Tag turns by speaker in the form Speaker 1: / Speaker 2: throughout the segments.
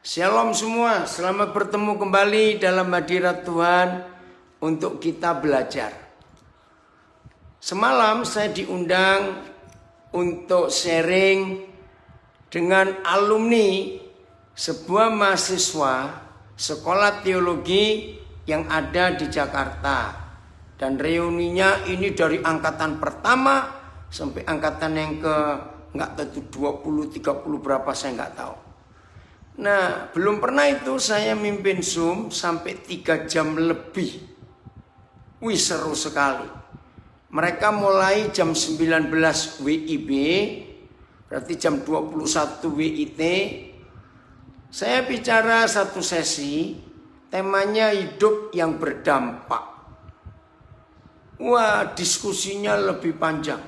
Speaker 1: Shalom semua, selamat bertemu kembali dalam hadirat Tuhan untuk kita belajar. Semalam saya diundang untuk sharing dengan alumni sebuah mahasiswa sekolah teologi yang ada di Jakarta. Dan reuninya ini dari angkatan pertama sampai angkatan yang ke nggak tentu 20, 30 berapa saya nggak tahu. Nah, belum pernah itu saya mimpin Zoom sampai 3 jam lebih. Wih, seru sekali. Mereka mulai jam 19 WIB, berarti jam 21 WIT. Saya bicara satu sesi, temanya hidup yang berdampak. Wah, diskusinya lebih panjang.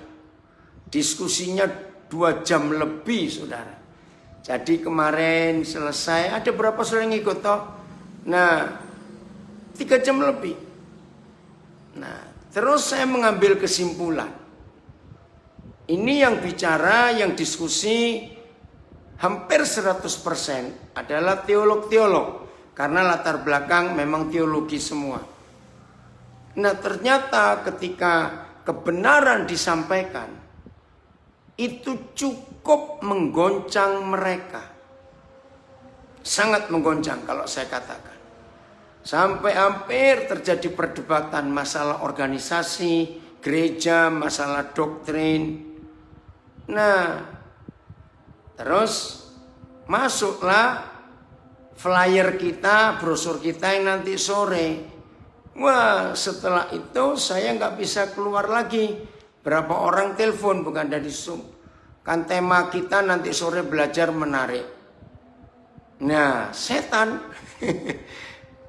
Speaker 1: Diskusinya 2 jam lebih, saudara. Jadi kemarin selesai, ada berapa saudara yang ikut toh? Nah, 3 jam lebih. Nah, terus saya mengambil kesimpulan. Ini yang bicara, yang diskusi hampir 100% adalah teolog-teolog. Karena latar belakang memang teologi semua. Nah, ternyata ketika kebenaran disampaikan, itu cukup menggoncang mereka. Sangat menggoncang kalau saya katakan. Sampai hampir terjadi perdebatan masalah organisasi, gereja, masalah doktrin. Nah, terus masuklah flyer kita, brosur kita yang nanti sore. Wah, setelah itu saya nggak bisa keluar lagi. Berapa orang telepon bukan dari Zoom. Kan tema kita nanti sore belajar menarik. Nah, setan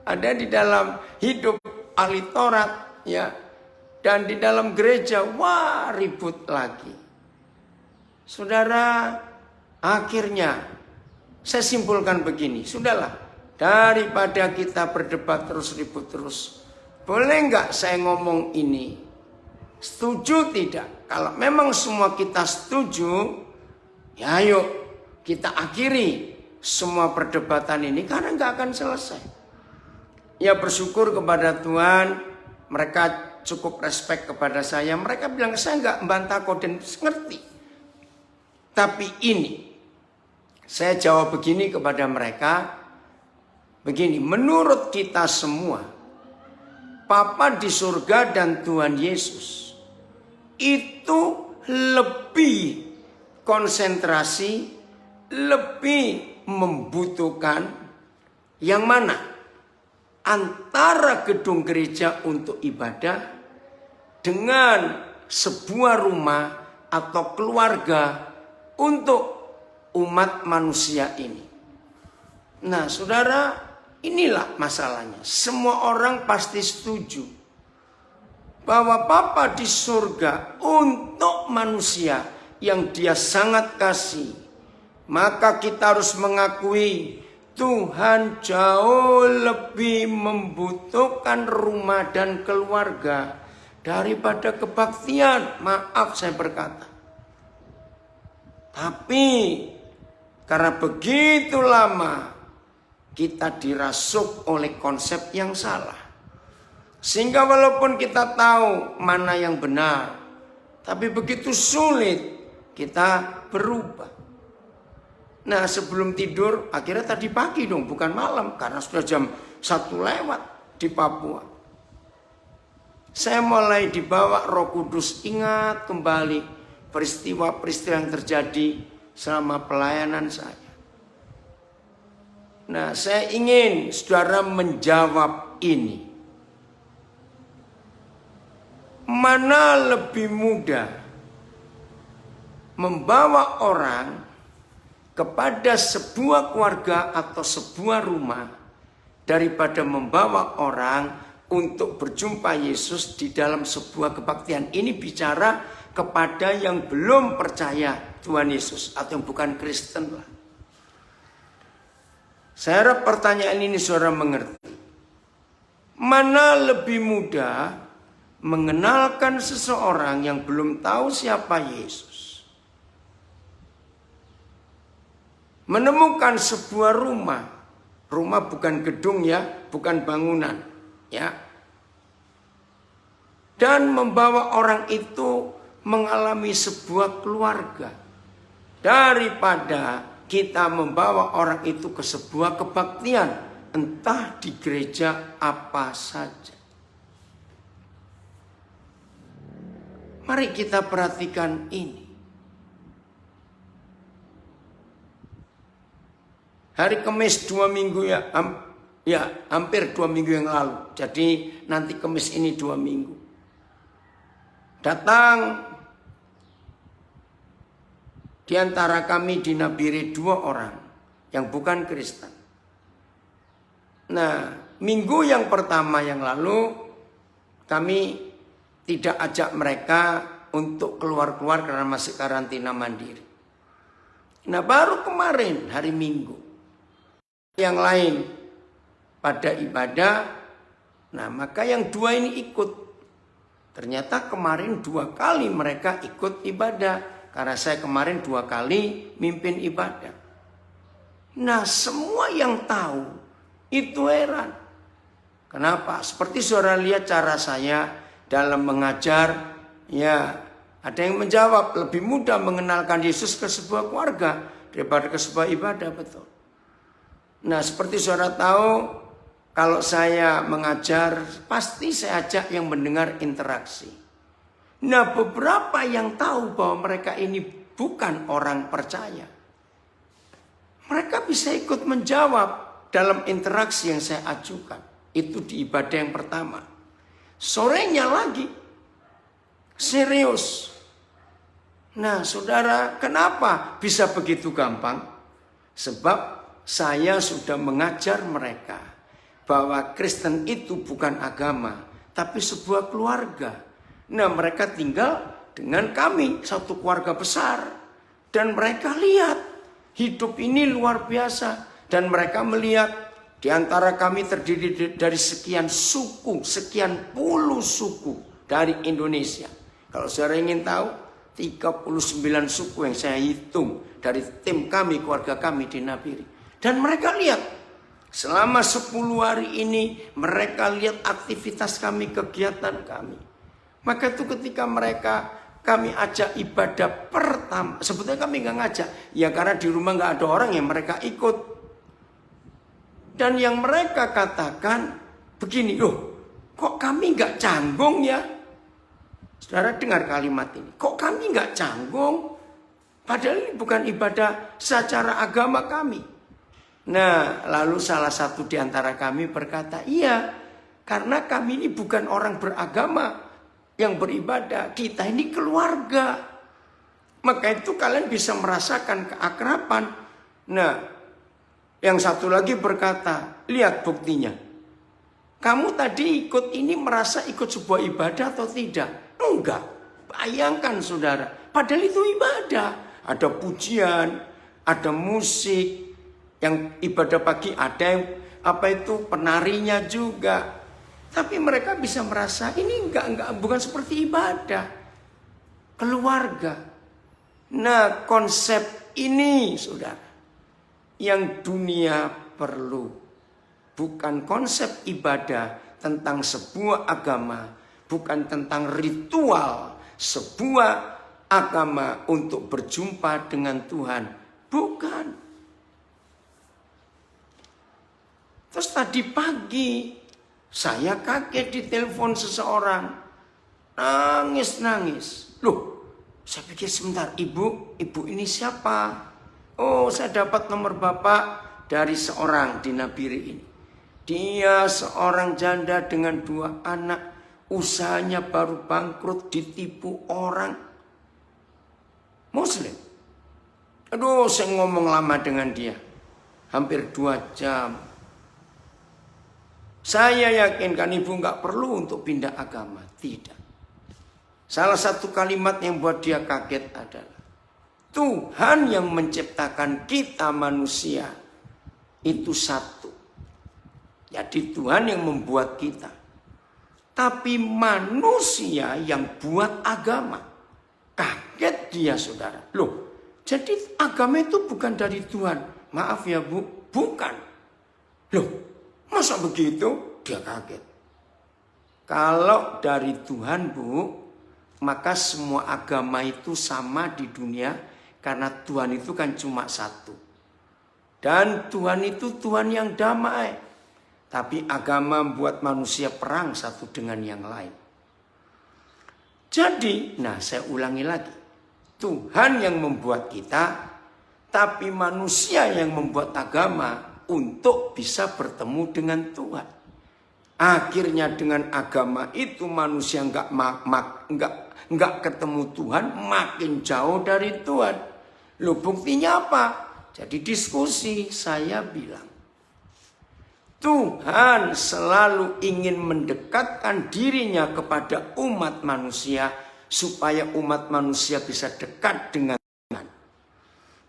Speaker 1: ada di dalam hidup ahli Taurat ya. Dan di dalam gereja, wah, ribut lagi. Saudara, akhirnya saya simpulkan begini, sudahlah, daripada kita berdebat terus, ribut terus, boleh nggak saya ngomong ini? Setuju tidak? Kalau memang semua kita setuju, ya ayo kita akhiri semua perdebatan ini karena nggak akan selesai. Ya, bersyukur kepada Tuhan, mereka cukup respect kepada saya. Mereka bilang saya nggak membantah kok dan ngerti. Tapi ini saya jawab begini kepada mereka, begini, menurut kita semua, Papa di surga dan Tuhan Yesus itu lebih konsentrasi, lebih membutuhkan yang mana? Antara gedung gereja untuk ibadah dengan sebuah rumah atau keluarga untuk umat manusia ini. Nah, saudara, inilah masalahnya. Semua orang pasti setuju bahwa Bapa di surga untuk manusia yang Dia sangat kasih. Maka kita harus mengakui Tuhan jauh lebih membutuhkan rumah dan keluarga daripada kebaktian. Maaf saya berkata. Tapi karena begitu lama kita dirasuk oleh konsep yang salah. Sehingga walaupun kita tahu mana yang benar, tapi begitu sulit kita berubah. Nah, sebelum tidur, akhirnya tadi pagi dong, bukan malam, karena sudah jam 1 lewat di Papua. Saya mulai dibawa Roh Kudus ingat kembali peristiwa-peristiwa yang terjadi selama pelayanan saya. Nah, saya ingin saudara menjawab ini. Mana lebih mudah membawa orang kepada sebuah keluarga atau sebuah rumah daripada membawa orang untuk berjumpa Yesus di dalam sebuah kebaktian? Ini bicara kepada yang belum percaya Tuhan Yesus atau yang bukan Kristen lah. Saya harap pertanyaan ini saudara mengerti. Mana lebih mudah mengenalkan seseorang yang belum tahu siapa Yesus, menemukan sebuah rumah Rumah bukan gedung ya, bukan bangunan. Ya. Dan membawa orang itu mengalami sebuah keluarga. Daripada kita membawa orang itu ke sebuah kebaktian, entah di gereja apa saja. Mari kita perhatikan ini. Hari Kamis 2 minggu ya, hampir 2 minggu yang lalu. Jadi nanti Kamis ini 2 minggu. Datang di antara kami di Nabire 2 orang yang bukan Kristen. Nah, minggu yang pertama yang lalu kami tidak ajak mereka untuk keluar-keluar karena masih karantina mandiri. Nah, baru kemarin hari Minggu yang lain pada ibadah. Nah, maka yang 2 ini ikut. Ternyata kemarin 2 kali mereka ikut ibadah. Karena saya kemarin 2 kali mimpin ibadah. Nah, semua yang tahu itu heran. Kenapa? Seperti saudara lihat cara saya dalam mengajar. Ya, ada yang menjawab lebih mudah mengenalkan Yesus ke sebuah keluarga daripada ke sebuah ibadah, betul. Nah, seperti saudara tahu, kalau saya mengajar, pasti saya ajak yang mendengar interaksi. Nah, beberapa yang tahu bahwa mereka ini bukan orang percaya, mereka bisa ikut menjawab dalam interaksi yang saya ajukan. Itu di ibadah yang pertama. Sorenya lagi, serius. Nah, saudara, kenapa bisa begitu gampang? Sebab saya sudah mengajar mereka bahwa Kristen itu bukan agama, tapi sebuah keluarga. Nah, mereka tinggal dengan kami, satu keluarga besar. Dan mereka lihat hidup ini luar biasa. Dan mereka melihat di antara kami terdiri dari sekian suku, sekian puluh suku dari Indonesia. Kalau saudara ingin tahu, 39 suku yang saya hitung dari tim kami, keluarga kami di Nabire. Dan mereka lihat selama 10 hari ini, mereka lihat aktivitas kami, kegiatan kami. Maka itu ketika kami ajak ibadah pertama, sebetulnya kami nggak ngajak, ya karena di rumah nggak ada orang yang mereka ikut. Dan yang mereka katakan begini, loh, kok kami nggak canggung ya? Saudara dengar kalimat ini, kok kami nggak canggung? Padahal ini bukan ibadah secara agama kami. Nah, lalu salah satu di antara kami berkata, iya, karena kami ini bukan orang beragama yang beribadah, kita ini keluarga. Maka itu kalian bisa merasakan keakraban. Nah, yang satu lagi berkata, lihat buktinya. Kamu tadi ikut ini merasa ikut sebuah ibadah atau tidak? Enggak. Bayangkan saudara, padahal itu ibadah. Ada pujian, ada musik. Yang ibadah pagi ada yang penarinya juga. Tapi mereka bisa merasa ini enggak bukan seperti ibadah. Keluarga. Nah, konsep ini saudara yang dunia perlu. Bukan konsep ibadah tentang sebuah agama, bukan tentang ritual sebuah agama untuk berjumpa dengan Tuhan. Bukan. Terus tadi pagi saya kaget ditelepon seseorang. Nangis. Loh, saya pikir sebentar, ibu ini siapa? Oh, saya dapat nomor bapak dari seorang di Nabire ini. Dia seorang janda dengan 2 anak. Usahanya baru bangkrut, ditipu orang Muslim. Aduh, saya ngomong lama dengan dia. Hampir 2 jam. Saya yakinkan ibu nggak perlu untuk pindah agama. Tidak. Salah satu kalimat yang buat dia kaget adalah Tuhan yang menciptakan kita manusia itu satu. Jadi Tuhan yang membuat kita. Tapi manusia yang buat agama. Kaget dia saudara. Loh, jadi agama itu bukan dari Tuhan. Maaf ya bu, bukan. Loh, masa begitu? Dia kaget. Kalau dari Tuhan, Bu, maka semua agama itu sama di dunia, karena Tuhan itu kan cuma satu. Dan Tuhan itu Tuhan yang damai. Tapi agama membuat manusia perang satu dengan yang lain. Jadi, saya ulangi lagi. Tuhan yang membuat kita, tapi manusia yang membuat agama untuk bisa bertemu dengan Tuhan. Akhirnya dengan agama itu manusia nggak ketemu Tuhan, makin jauh dari Tuhan. Loh, buktinya apa? Jadi diskusi, saya bilang, Tuhan selalu ingin mendekatkan dirinya kepada umat manusia supaya umat manusia bisa dekat dengan Tuhan.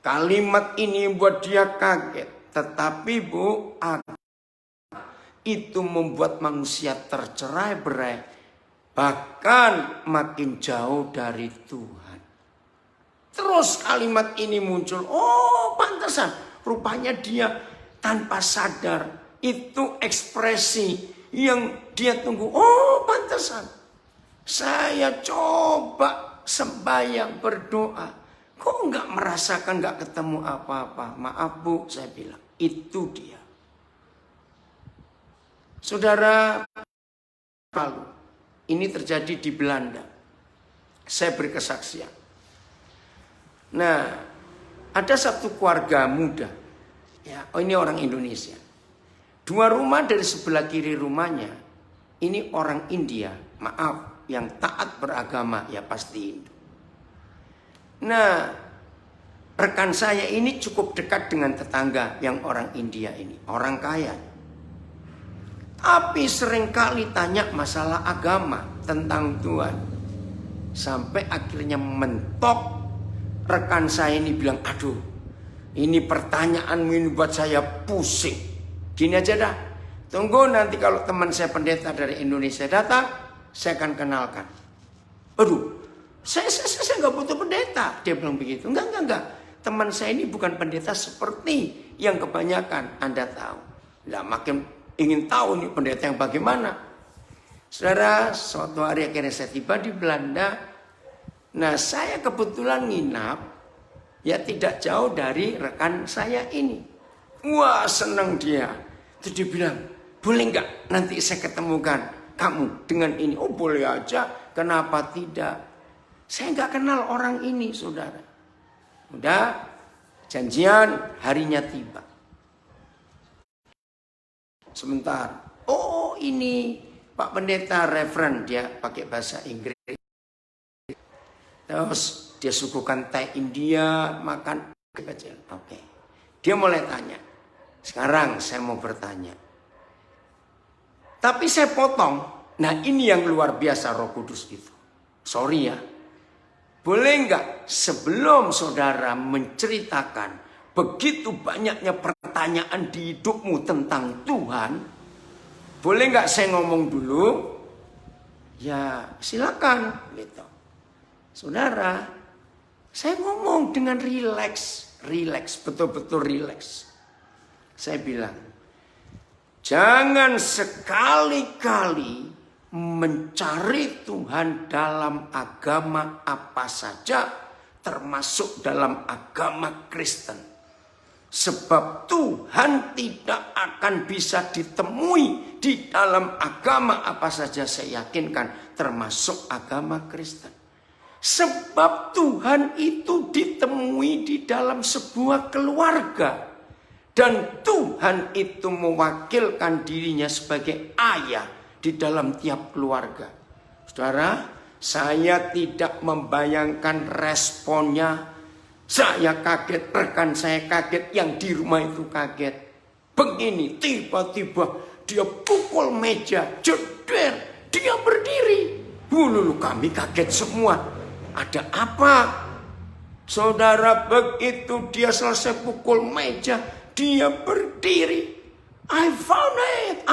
Speaker 1: Kalimat ini buat dia kaget, tetapi Bu, itu membuat manusia tercerai-berai, bahkan makin jauh dari Tuhan. Terus kalimat ini muncul, oh pantesan, rupanya dia tanpa sadar. Itu ekspresi yang dia tunggu. Oh pantesan. Saya coba sembahyang berdoa. Kok nggak merasakan, nggak ketemu apa-apa. Maaf Bu, saya bilang. Itu dia. Saudara, lalu ini terjadi di Belanda. Saya beri kesaksian. Nah, ada satu keluarga muda. Ya, ini orang Indonesia. 2 rumah dari sebelah kiri rumahnya, ini orang India, maaf, yang taat beragama, ya pasti Hindu. Nah, rekan saya ini cukup dekat dengan tetangga yang orang India ini, orang kaya. Tapi seringkali tanya masalah agama tentang Tuhan. Sampai akhirnya mentok, rekan saya ini bilang, aduh, ini pertanyaanmu ini buat saya pusing. Gini aja dah, tunggu nanti kalau teman saya pendeta dari Indonesia datang, saya akan kenalkan. Aduh, saya nggak butuh pendeta. Dia bilang begitu. Enggak. Teman saya ini bukan pendeta seperti yang kebanyakan Anda tahu. Lah makin ingin tahu nih pendeta yang bagaimana. Saudara, suatu hari akhirnya saya tiba di Belanda. Nah, saya kebetulan nginap, ya tidak jauh dari rekan saya ini. Wah, senang dia. Terus dia bilang, boleh nggak nanti saya ketemukan kamu dengan ini? Oh boleh aja, kenapa tidak? Saya nggak kenal orang ini, saudara. Udah, janjian, harinya tiba. Sebentar, oh ini Pak Pendeta Reverend, dia pakai bahasa Inggris. Terus dia suguhkan teh India, makan kecil. Oke. Dia mulai tanya. Sekarang saya mau bertanya. Tapi saya potong. Nah ini yang luar biasa Roh Kudus itu. Sorry ya. Boleh nggak sebelum saudara menceritakan begitu banyaknya pertanyaan di hidupmu tentang Tuhan. Boleh nggak saya ngomong dulu? Ya silakan gitu. Saudara, saya ngomong dengan rileks, betul-betul rileks. Saya bilang, jangan sekali-kali mencari Tuhan dalam agama apa saja, termasuk dalam agama Kristen. Sebab Tuhan tidak akan bisa ditemui di dalam agama apa saja, saya yakinkan, termasuk agama Kristen. Sebab Tuhan itu ditemui di dalam sebuah keluarga. Dan Tuhan itu mewakilkan dirinya sebagai ayah di dalam tiap keluarga. Saudara, saya tidak membayangkan responnya. Saya kaget, rekan saya kaget, yang di rumah itu kaget. Begini, tiba-tiba dia pukul meja, jeder, dia berdiri. Lalu kami kaget semua. Ada apa? Saudara, begitu dia selesai pukul meja, dia berdiri. I found it.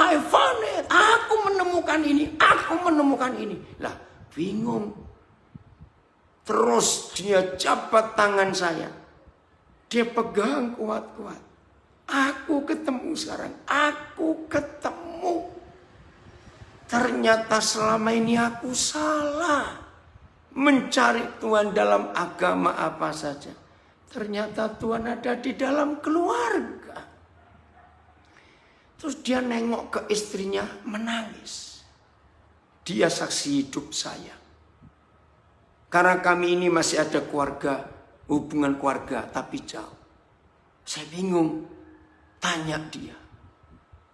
Speaker 1: Aku menemukan ini. Lah, bingung. Terus dia jabat tangan saya. Dia pegang kuat-kuat. Aku ketemu sekarang. Aku ketemu. Ternyata selama ini aku salah. Mencari Tuhan dalam agama apa saja. Ternyata Tuhan ada di dalam keluarga. Terus dia nengok ke istrinya menangis. Dia saksi hidup saya. Karena kami ini masih ada keluarga, hubungan keluarga tapi jauh. Saya bingung. Tanya dia,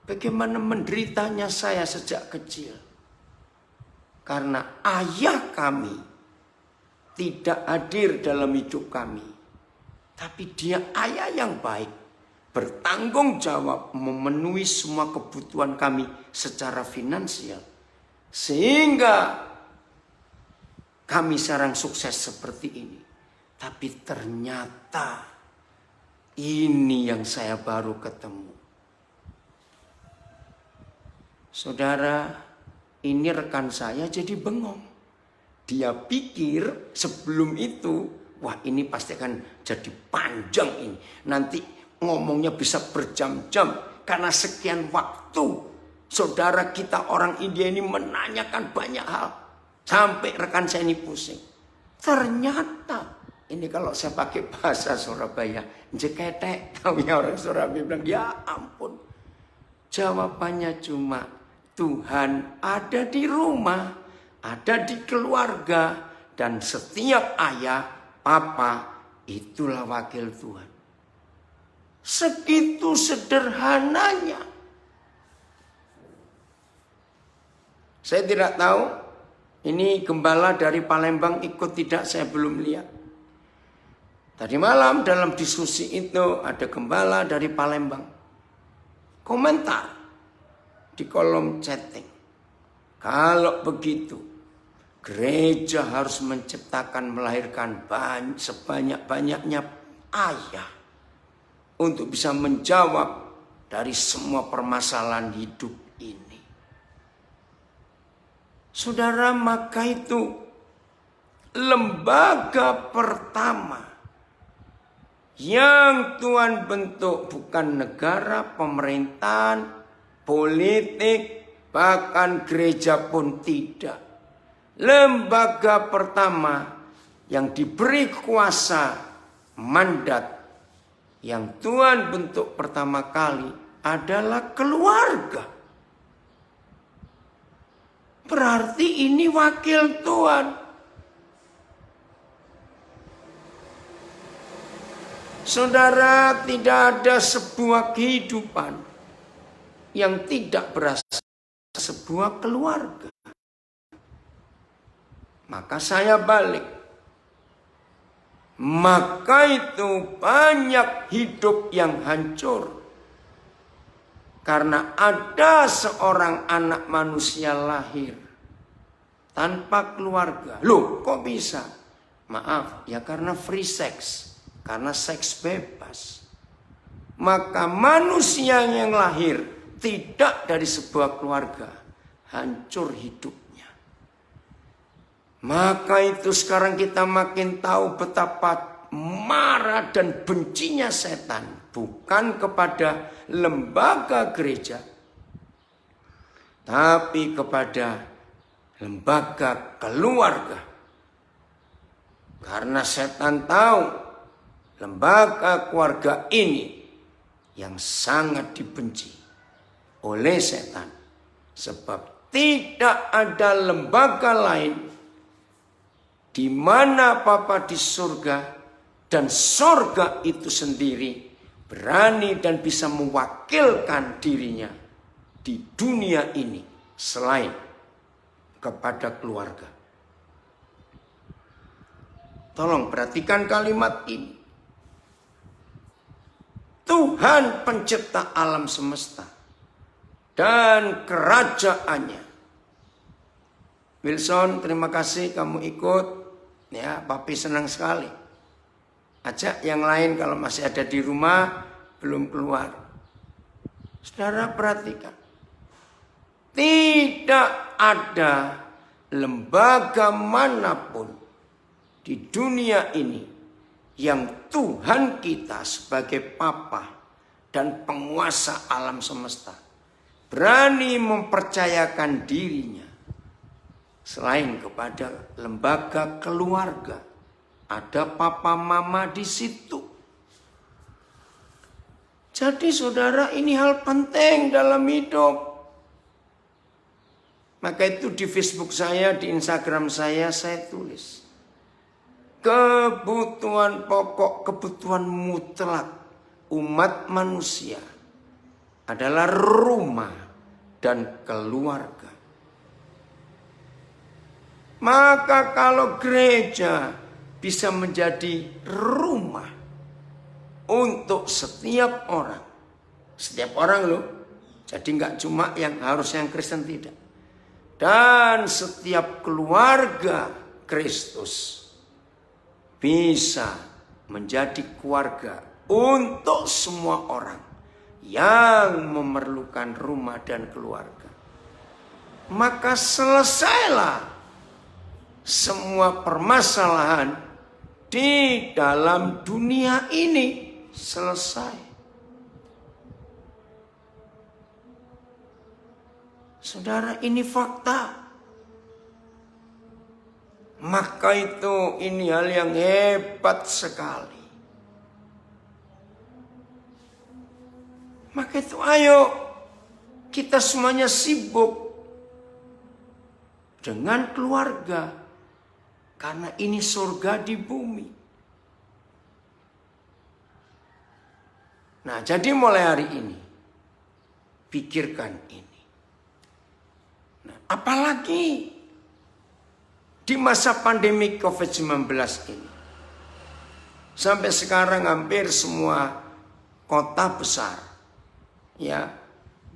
Speaker 1: bagaimana menderitanya saya sejak kecil. Karena ayah kami tidak hadir dalam hidup kami. Tapi dia ayah yang baik. Bertanggung jawab memenuhi semua kebutuhan kami secara finansial. Sehingga kami sekarang sukses seperti ini. Tapi ternyata ini yang saya baru ketemu. Saudara, ini rekan saya jadi bengong. Dia pikir sebelum itu, wah ini pasti akan jadi panjang ini. Nanti ngomongnya bisa berjam-jam. Karena sekian waktu saudara kita orang India ini menanyakan banyak hal. Sampai rekan saya ini pusing. Ternyata ini kalau saya pakai bahasa Surabaya, jeketek, tahu ya orang Surabaya bilang, ya ampun. Jawabannya cuma, Tuhan ada di rumah, ada di keluarga, dan setiap ayah, papa, itulah wakil Tuhan. Segitu sederhananya. Saya tidak tahu, ini gembala dari Palembang ikut tidak, saya belum lihat. Tadi malam dalam diskusi itu ada gembala dari Palembang. Komentar di kolom chatting. Kalau begitu, gereja harus menciptakan, melahirkan sebanyak-banyaknya ayah. Untuk bisa menjawab dari semua permasalahan hidup ini. Saudara, maka itu lembaga pertama yang Tuhan bentuk bukan negara, pemerintahan, politik, bahkan gereja pun tidak. Lembaga pertama yang diberi kuasa, mandat, yang Tuhan bentuk pertama kali adalah keluarga. Berarti ini wakil Tuhan. Saudara, tidak ada sebuah kehidupan yang tidak berasal dari sebuah keluarga. Maka saya balik. Maka itu banyak hidup yang hancur. Karena ada seorang anak manusia lahir tanpa keluarga. Loh, kok bisa? Maaf, ya karena free sex. Karena seks bebas. Maka manusia yang lahir tidak dari sebuah keluarga, hancur hidupnya. Maka itu sekarang kita makin tahu betapa marah dan bencinya setan. Bukan kepada lembaga gereja, tapi kepada lembaga keluarga. Karena setan tahu lembaga keluarga ini yang sangat dibenci oleh setan. Sebab tidak ada lembaga lain di mana Bapa di surga dan surga itu sendiri berani dan bisa mewakilkan dirinya di dunia ini selain kepada keluarga. Tolong perhatikan kalimat ini. Tuhan pencipta alam semesta dan kerajaannya. Wilson, terima kasih kamu ikut. Ya, Papi senang sekali. Ajak yang lain kalau masih ada di rumah, belum keluar. Saudara perhatikan. Tidak ada lembaga manapun di dunia ini yang Tuhan kita sebagai Papa dan penguasa alam semesta berani mempercayakan dirinya selain kepada lembaga keluarga. Ada papa mama di situ. Jadi saudara, ini hal penting dalam hidup. Maka itu di Facebook saya, di Instagram saya tulis. Kebutuhan pokok, kebutuhan mutlak umat manusia adalah rumah dan keluarga. Maka kalau gereja bisa menjadi rumah untuk setiap orang. Setiap orang loh. Jadi nggak cuma yang harus yang Kristen, tidak. Dan setiap keluarga Kristus bisa menjadi keluarga untuk semua orang yang memerlukan rumah dan keluarga. Maka selesailah semua permasalahan di dalam dunia ini. Selesai. Saudara, ini fakta. Maka itu ini hal yang hebat sekali. Maka itu ayo kita semuanya sibuk dengan keluarga. Karena ini surga di bumi. Nah, jadi mulai hari ini pikirkan ini. Nah, apalagi di masa pandemi COVID-19 ini. Sampai sekarang hampir semua kota besar ya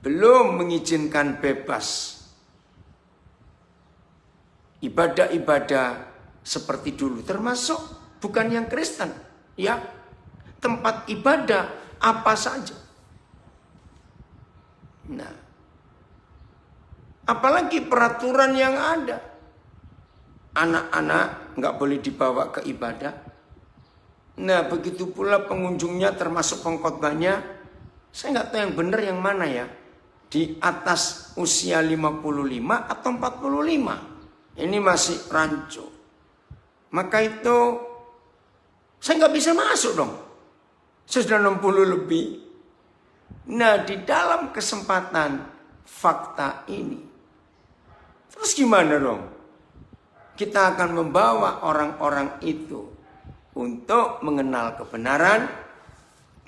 Speaker 1: belum mengizinkan bebas ibadah-ibadah seperti dulu, termasuk bukan yang Kristen, ya, tempat ibadah apa saja. Nah, apalagi peraturan yang ada, anak-anak nggak boleh dibawa ke ibadah. Nah, begitu pula pengunjungnya termasuk pengkhotbahnya, saya nggak tahu yang benar yang mana ya, di atas usia 55 atau 45. Ini masih rancu. Maka itu saya nggak bisa masuk dong. Saya sudah 60 lebih. Nah, di dalam kesempatan fakta ini, terus gimana dong? Kita akan membawa orang-orang itu untuk mengenal kebenaran.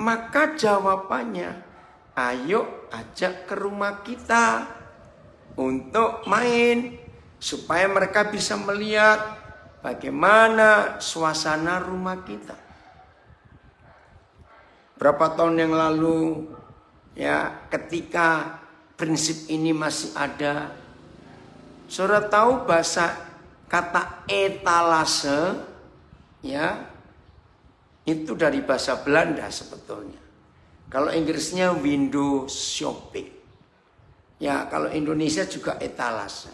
Speaker 1: Maka jawabannya, ayo ajak ke rumah kita untuk main, supaya mereka bisa melihat bagaimana suasana rumah kita. Berapa tahun yang lalu, ya, ketika prinsip ini masih ada, saudara tahu bahasa kata etalase, ya, itu dari bahasa Belanda sebetulnya. Kalau Inggrisnya window shopping, ya, kalau Indonesia juga etalase.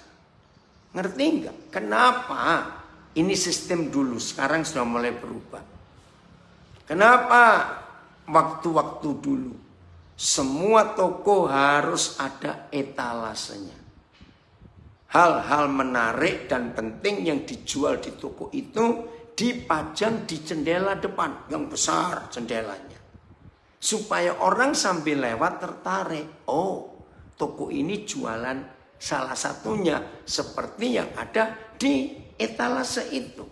Speaker 1: Ngerti enggak? Kenapa? Ini sistem dulu, sekarang sudah mulai berubah. Kenapa waktu-waktu dulu semua toko harus ada etalasenya? Hal-hal menarik dan penting yang dijual di toko itu dipajang di jendela depan, yang besar jendelanya. Supaya orang sambil lewat tertarik. Oh, toko ini jualan salah satunya seperti yang ada di etalase itu.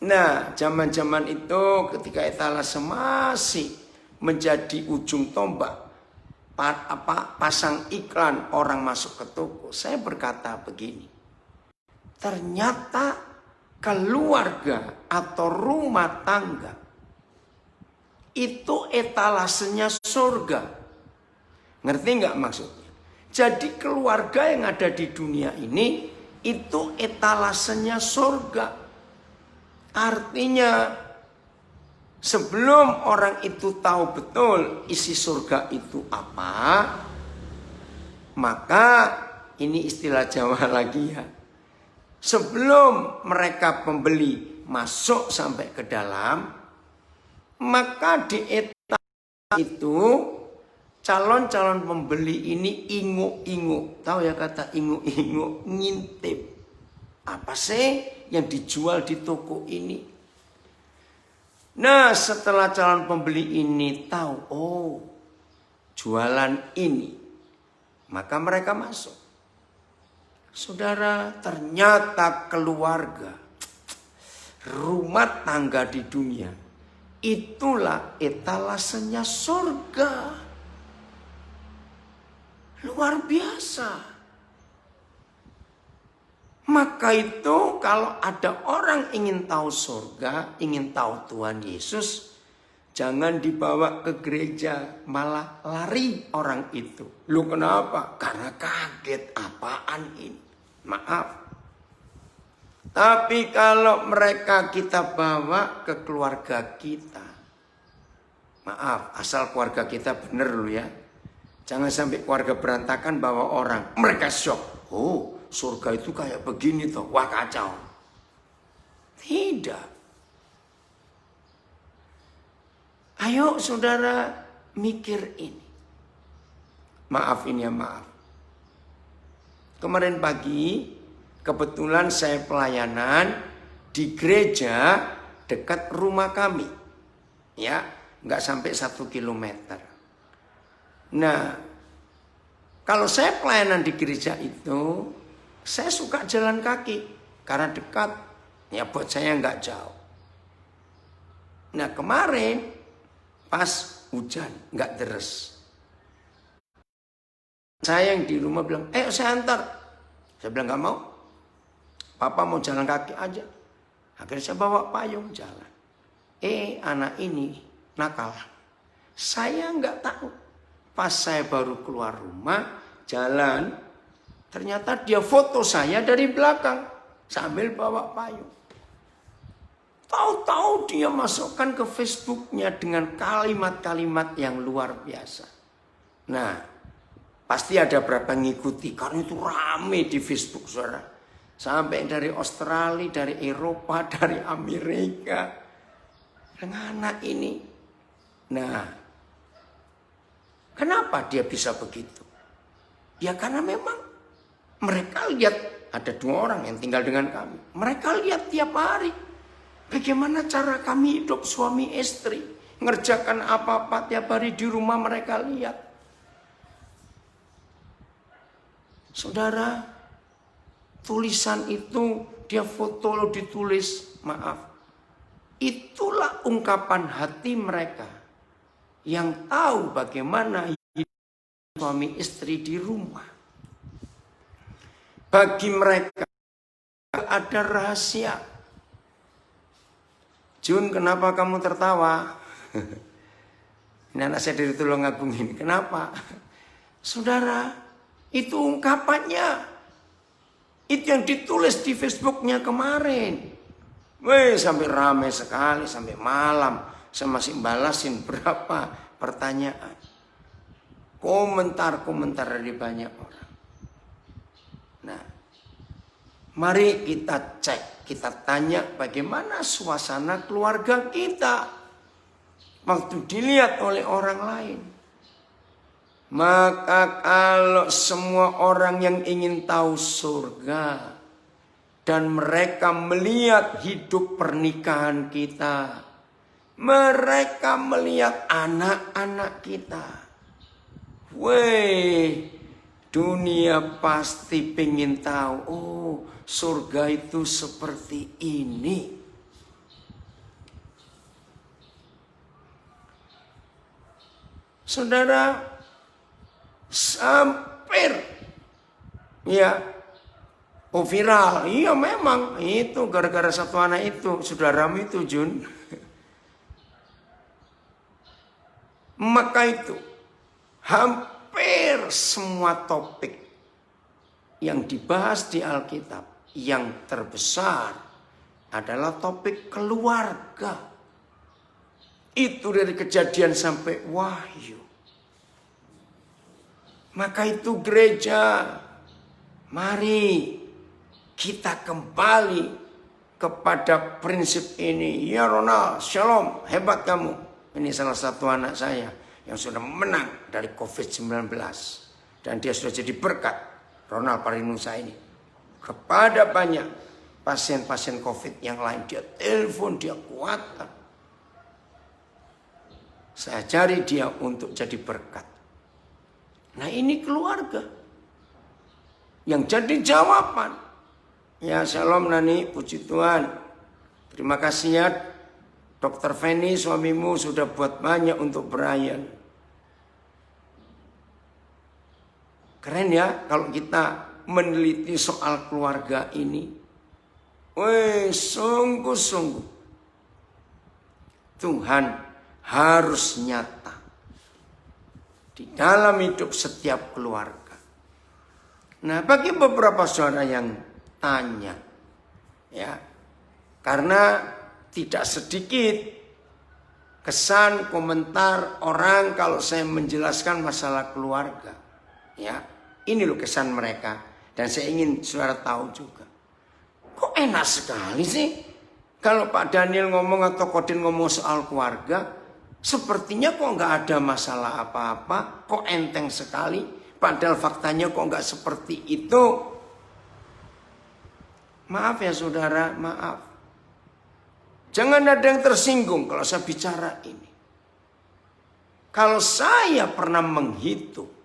Speaker 1: Nah, zaman-zaman itu ketika etalase masih menjadi ujung tombak, pasang iklan orang masuk ke toko, saya berkata begini. Ternyata keluarga atau rumah tangga itu etalasenya surga. Ngerti nggak maksudnya? Jadi keluarga yang ada di dunia ini itu etalasenya surga. Artinya sebelum orang itu tahu betul isi surga itu apa, maka ini istilah Jawa lagi ya. Sebelum mereka pembeli masuk sampai ke dalam, maka di itu calon-calon pembeli ini inguk-inguk. Tahu ya kata inguk-inguk? Ngintip. Apa sih yang dijual di toko ini? Nah, setelah calon pembeli ini tahu, oh, jualan ini, maka mereka masuk. Saudara, ternyata keluarga, rumah tangga di dunia, itulah etalasenya surga. Luar biasa. Maka itu kalau ada orang ingin tahu surga, ingin tahu Tuhan Yesus, jangan dibawa ke gereja, malah lari orang itu. Lu kenapa? Karena kaget, apaan ini? Maaf. Tapi kalau mereka kita bawa ke keluarga kita, maaf, asal keluarga kita bener lu ya. Jangan sampai keluarga berantakan bawa orang, mereka shock. Oh, surga itu kayak begini toh, wah kacau. Tidak. Ayo saudara mikir ini. Maaf ini ya maaf. Kemarin pagi kebetulan saya pelayanan di gereja dekat rumah kami. Ya, nggak sampai 1 kilometer. Nah, kalau saya pelayanan di gereja itu, saya suka jalan kaki karena dekat. Ya buat saya nggak jauh. Nah kemarin pas hujan nggak deres. Saya yang di rumah bilang, saya antar. Saya bilang nggak mau. Papa mau jalan kaki aja. Akhirnya saya bawa payung jalan. Anak ini nakal. Saya nggak tahu. Pas saya baru keluar rumah, jalan, ternyata dia foto saya dari belakang sambil bawa payung. Tahu-tahu dia masukkan ke Facebooknya dengan kalimat-kalimat yang luar biasa. Nah, pasti ada berapa ngikuti karena itu rame di Facebook, saudara. Sampai dari Australia, dari Eropa, dari Amerika. Dengan anak ini. Nah, kenapa dia bisa begitu? Ya karena memang mereka lihat ada 2 orang yang tinggal dengan kami. Mereka lihat tiap hari. Bagaimana cara kami hidup suami istri. Ngerjakan apa-apa tiap hari di rumah mereka lihat. Saudara, tulisan itu dia foto lalu ditulis, maaf. Itulah ungkapan hati mereka. Yang tahu bagaimana hidup suami istri di rumah. Bagi mereka ada rahasia. Jun, kenapa kamu tertawa? Ini anak saya dari Tulungagung ini. Kenapa? Saudara, itu ungkapannya. Itu yang ditulis di Facebooknya kemarin. Sampai ramai sekali, sampai malam. Saya masih balasin berapa pertanyaan. Komentar-komentar dari banyak orang. Nah, mari kita cek, kita tanya bagaimana suasana keluarga kita waktu dilihat oleh orang lain. Maka kalau semua orang yang ingin tahu surga dan mereka melihat hidup pernikahan kita, mereka melihat anak-anak kita, dunia pasti pengen tahu, oh surga itu seperti ini. Saudara, hampir viral. Iya memang itu gara-gara satu anak itu, saudaramu itu Jun. Maka itu hampir semua topik yang dibahas di Alkitab yang terbesar adalah topik keluarga. Itu dari Kejadian sampai Wahyu. Maka itu gereja, mari kita kembali kepada prinsip ini. Ya Ronald, shalom, hebat kamu. Ini salah satu anak saya. yang sudah menang dari COVID-19. Dan dia sudah jadi berkat, Ronald Parinusa ini. Kepada banyak pasien-pasien COVID yang lain, dia telepon, dia kuatkan. Saya cari dia untuk jadi berkat. Nah ini keluarga yang jadi jawaban. Ya shalom Nani, puji Tuhan. Terima kasih ya Dokter Feni, suamimu sudah buat banyak untuk Brian. Keren ya kalau kita meneliti soal keluarga ini. Wih, sungguh-sungguh Tuhan harus nyata di dalam hidup setiap keluarga. Nah, bagi beberapa saudara yang tanya, ya, karena tidak sedikit kesan komentar orang kalau saya menjelaskan masalah keluarga, ya. Ini loh kesan mereka. Dan saya ingin saudara tahu juga. Kok enak sekali sih kalau Pak Daniel ngomong atau Kodin ngomong soal keluarga. Sepertinya kok nggak ada masalah apa-apa. Kok enteng sekali. Padahal faktanya kok nggak seperti itu. Maaf ya saudara, maaf. Jangan ada yang tersinggung kalau saya bicara ini. Kalau saya pernah menghitung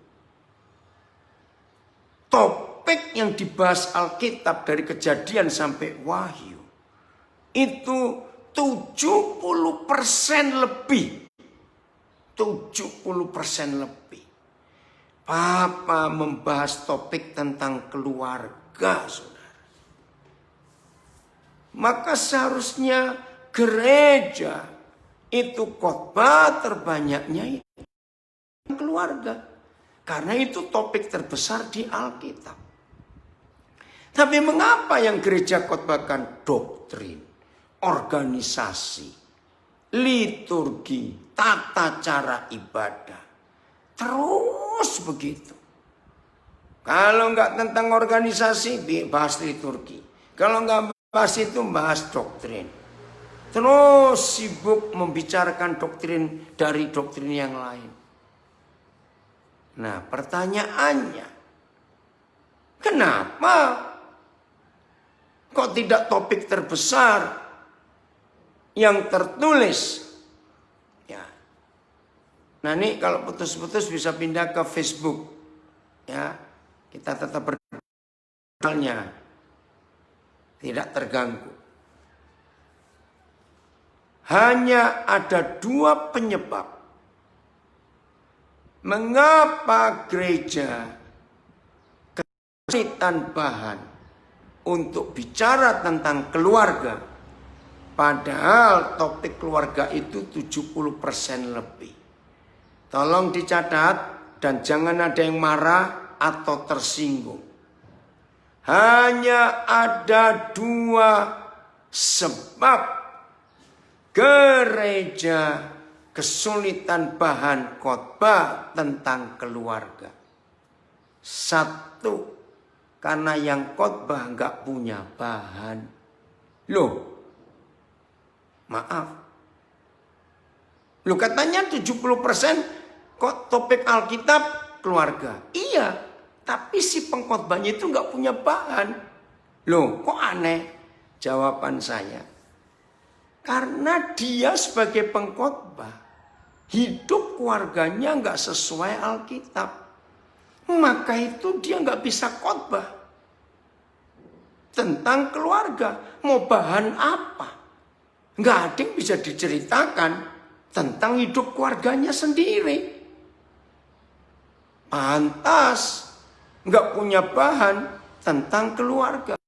Speaker 1: topik yang dibahas Alkitab dari Kejadian sampai Wahyu itu 70% lebih. 70% lebih. Papa membahas topik tentang keluarga, saudara. Maka seharusnya gereja itu khotbah terbanyaknya itu keluarga. Karena itu topik terbesar di Alkitab. Tapi mengapa yang gereja khotbahkan doktrin, organisasi, liturgi, tata cara ibadah. Terus begitu. Kalau enggak tentang organisasi, bahas liturgi. Kalau enggak bahas itu, bahas doktrin. Terus sibuk membicarakan doktrin dari doktrin yang lain. Nah pertanyaannya, kenapa kok tidak topik terbesar yang tertulis? Ya. Nah ini kalau putus-putus bisa pindah ke Facebook. Ya, kita tetap berkalnya, tidak terganggu. Hanya ada 2 penyebab mengapa gereja kesulitan bahan untuk bicara tentang keluarga. Padahal topik keluarga itu 70% lebih. Tolong dicatat dan jangan ada yang marah atau tersinggung. Hanya ada 2 sebab gereja kesulitan bahan khotbah tentang keluarga. 1, karena yang khotbah nggak punya bahan. Loh, maaf. Loh katanya 70% kok topik Alkitab keluarga. Iya, tapi si pengkhotbahnya itu nggak punya bahan. Loh, kok aneh? Jawaban saya, karena dia sebagai pengkhotbah hidup keluarganya nggak sesuai Alkitab, maka itu dia nggak bisa khotbah tentang keluarga. Mau bahan apa? Nggak ada yang bisa diceritakan tentang hidup keluarganya sendiri. Pantas nggak punya bahan tentang keluarga.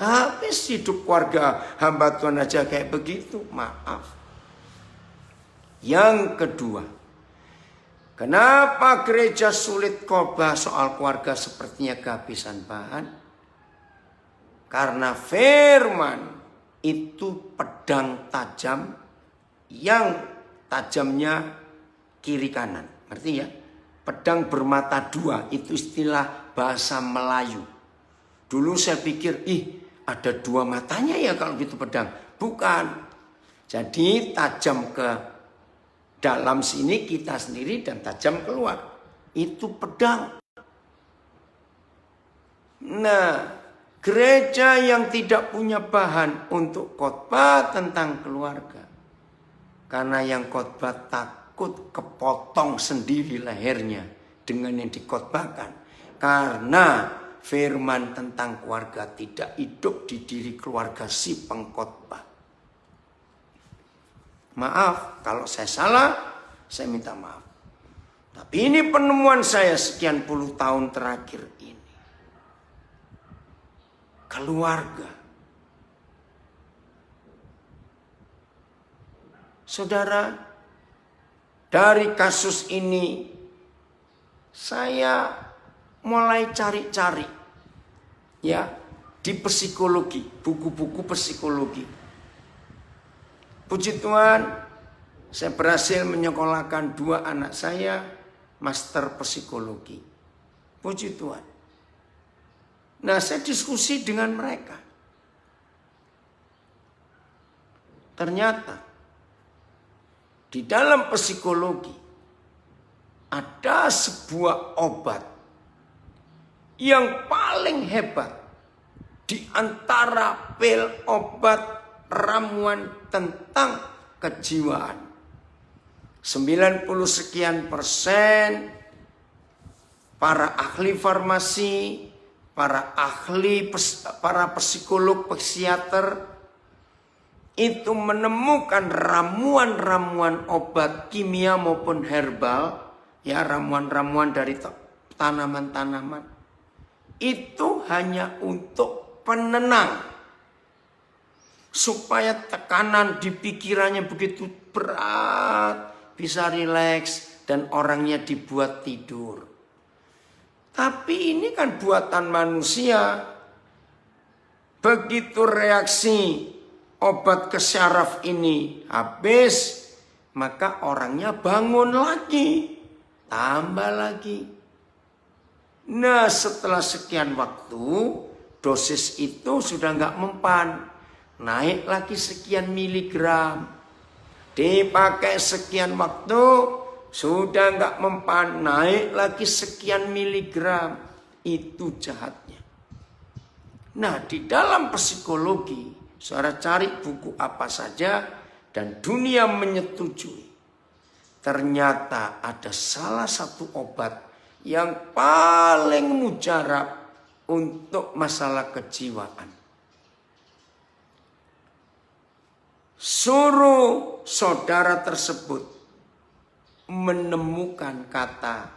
Speaker 1: Habis hidup keluarga hamba Tuhan aja kayak begitu, maaf. Yang kedua, kenapa gereja sulit khotbah soal keluarga sepertinya kehabisan bahan? Karena firman itu pedang tajam yang tajamnya kiri kanan. Ngerti ya? Pedang bermata 2 itu istilah bahasa Melayu. Dulu saya pikir, ada 2 matanya ya kalau gitu pedang. Bukan. Jadi tajam ke Dalam sini kita sendiri dan tajam keluar. Itu pedang. Nah, gereja yang tidak punya bahan untuk khotbah tentang keluarga. Karena yang khotbah takut kepotong sendiri lehernya dengan yang dikhotbahkan. Karena firman tentang keluarga tidak hidup di diri keluarga si pengkhotbah. Maaf kalau saya salah, saya minta maaf. Tapi ini penemuan saya sekian puluh tahun terakhir ini. Keluarga. Saudara, dari kasus ini saya mulai cari-cari ya di psikologi, buku-buku psikologi. Puji Tuhan, saya berhasil menyekolahkan 2 anak saya master psikologi. Puji Tuhan. Nah, saya diskusi dengan mereka. Ternyata di dalam psikologi ada sebuah obat yang paling hebat di antara pil obat ramuan tentang kejiwaan. 90 sekian persen para ahli farmasi, para psikolog, psikiater itu menemukan ramuan-ramuan obat kimia maupun herbal, ya ramuan-ramuan dari tanaman-tanaman, itu hanya untuk penenang. Supaya tekanan di pikirannya begitu berat, bisa rileks dan orangnya dibuat tidur. Tapi ini kan buatan manusia. Begitu reaksi obat kesyaraf ini habis, maka orangnya bangun lagi, tambah lagi. Nah, setelah sekian waktu, dosis itu sudah nggak mempan. Naik lagi sekian miligram. Dipakai sekian waktu, sudah nggak mempan. Naik lagi sekian miligram. Itu jahatnya. Nah, di dalam psikologi, saudara cari buku apa saja dan dunia menyetujui. Ternyata ada salah satu obat yang paling mujarab untuk masalah kejiwaan. Suruh saudara tersebut menemukan kata,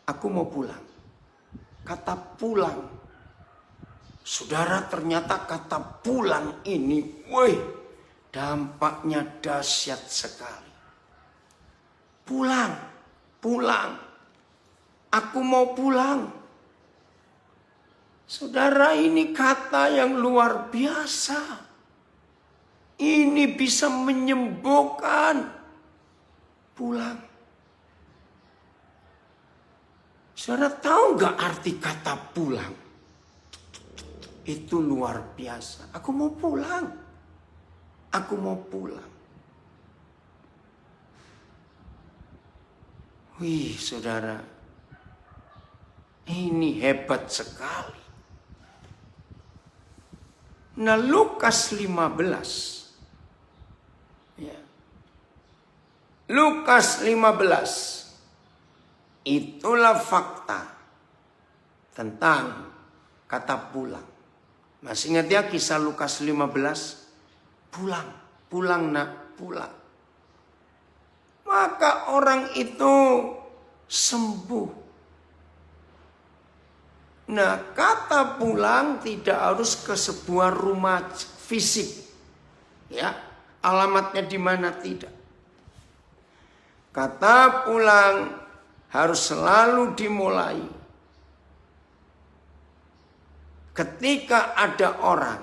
Speaker 1: aku mau pulang. Kata pulang. Saudara, ternyata kata pulang ini, dampaknya dahsyat sekali. Pulang, pulang. Aku mau pulang. Saudara, ini kata yang luar biasa. Ini bisa menyembuhkan. Pulang. Saudara tahu nggak arti kata pulang? Itu luar biasa. Aku mau pulang. Aku mau pulang. Wih, saudara. Ini hebat sekali. Nah, Lukas 15. Ya. Lukas 15. Itulah fakta tentang kata pulang. Masih ingat ya kisah Lukas 15? Pulang, pulang nak, pulang. Maka orang itu sembuh. Nah, kata pulang tidak harus ke sebuah rumah fisik. Ya, alamatnya di mana tidak. Kata pulang harus selalu dimulai ketika ada orang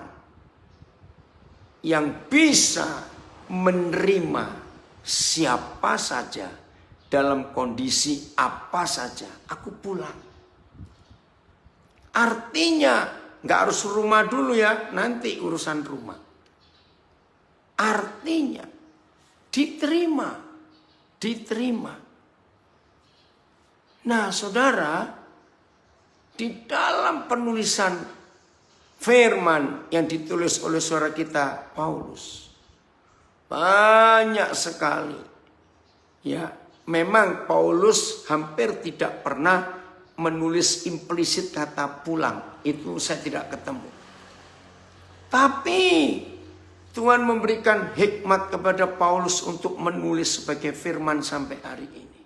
Speaker 1: yang bisa menerima siapa saja dalam kondisi apa saja. Aku pulang. Artinya nggak harus rumah dulu ya, nanti urusan rumah. Artinya diterima diterima. Nah, saudara, di dalam penulisan firman yang ditulis oleh saudara kita Paulus, banyak sekali, ya, memang Paulus hampir tidak pernah menulis implisit kata pulang. Itu saya tidak ketemu. Tapi Tuhan memberikan hikmat kepada Paulus untuk menulis sebagai firman sampai hari ini.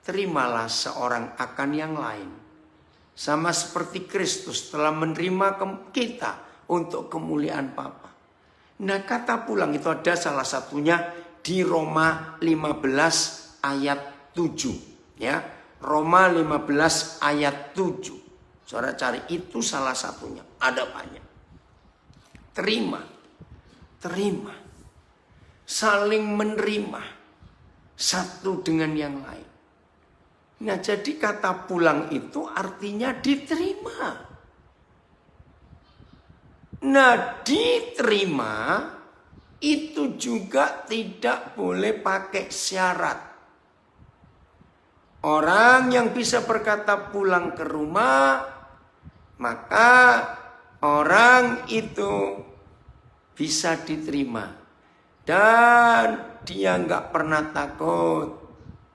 Speaker 1: Terimalah seorang akan yang lain. Sama seperti Kristus telah menerima kita untuk kemuliaan Bapa. Nah, kata pulang itu ada salah satunya di Roma 15 ayat 7. Ya, Roma 15 ayat 7. Saudara cari, itu salah satunya. Ada banyak. Terima. Saling menerima satu dengan yang lain. Nah, jadi kata pulang itu artinya diterima. Nah, diterima itu juga tidak boleh pakai syarat. Orang yang bisa berkata pulang ke rumah, maka orang itu bisa diterima. Dan dia nggak pernah takut.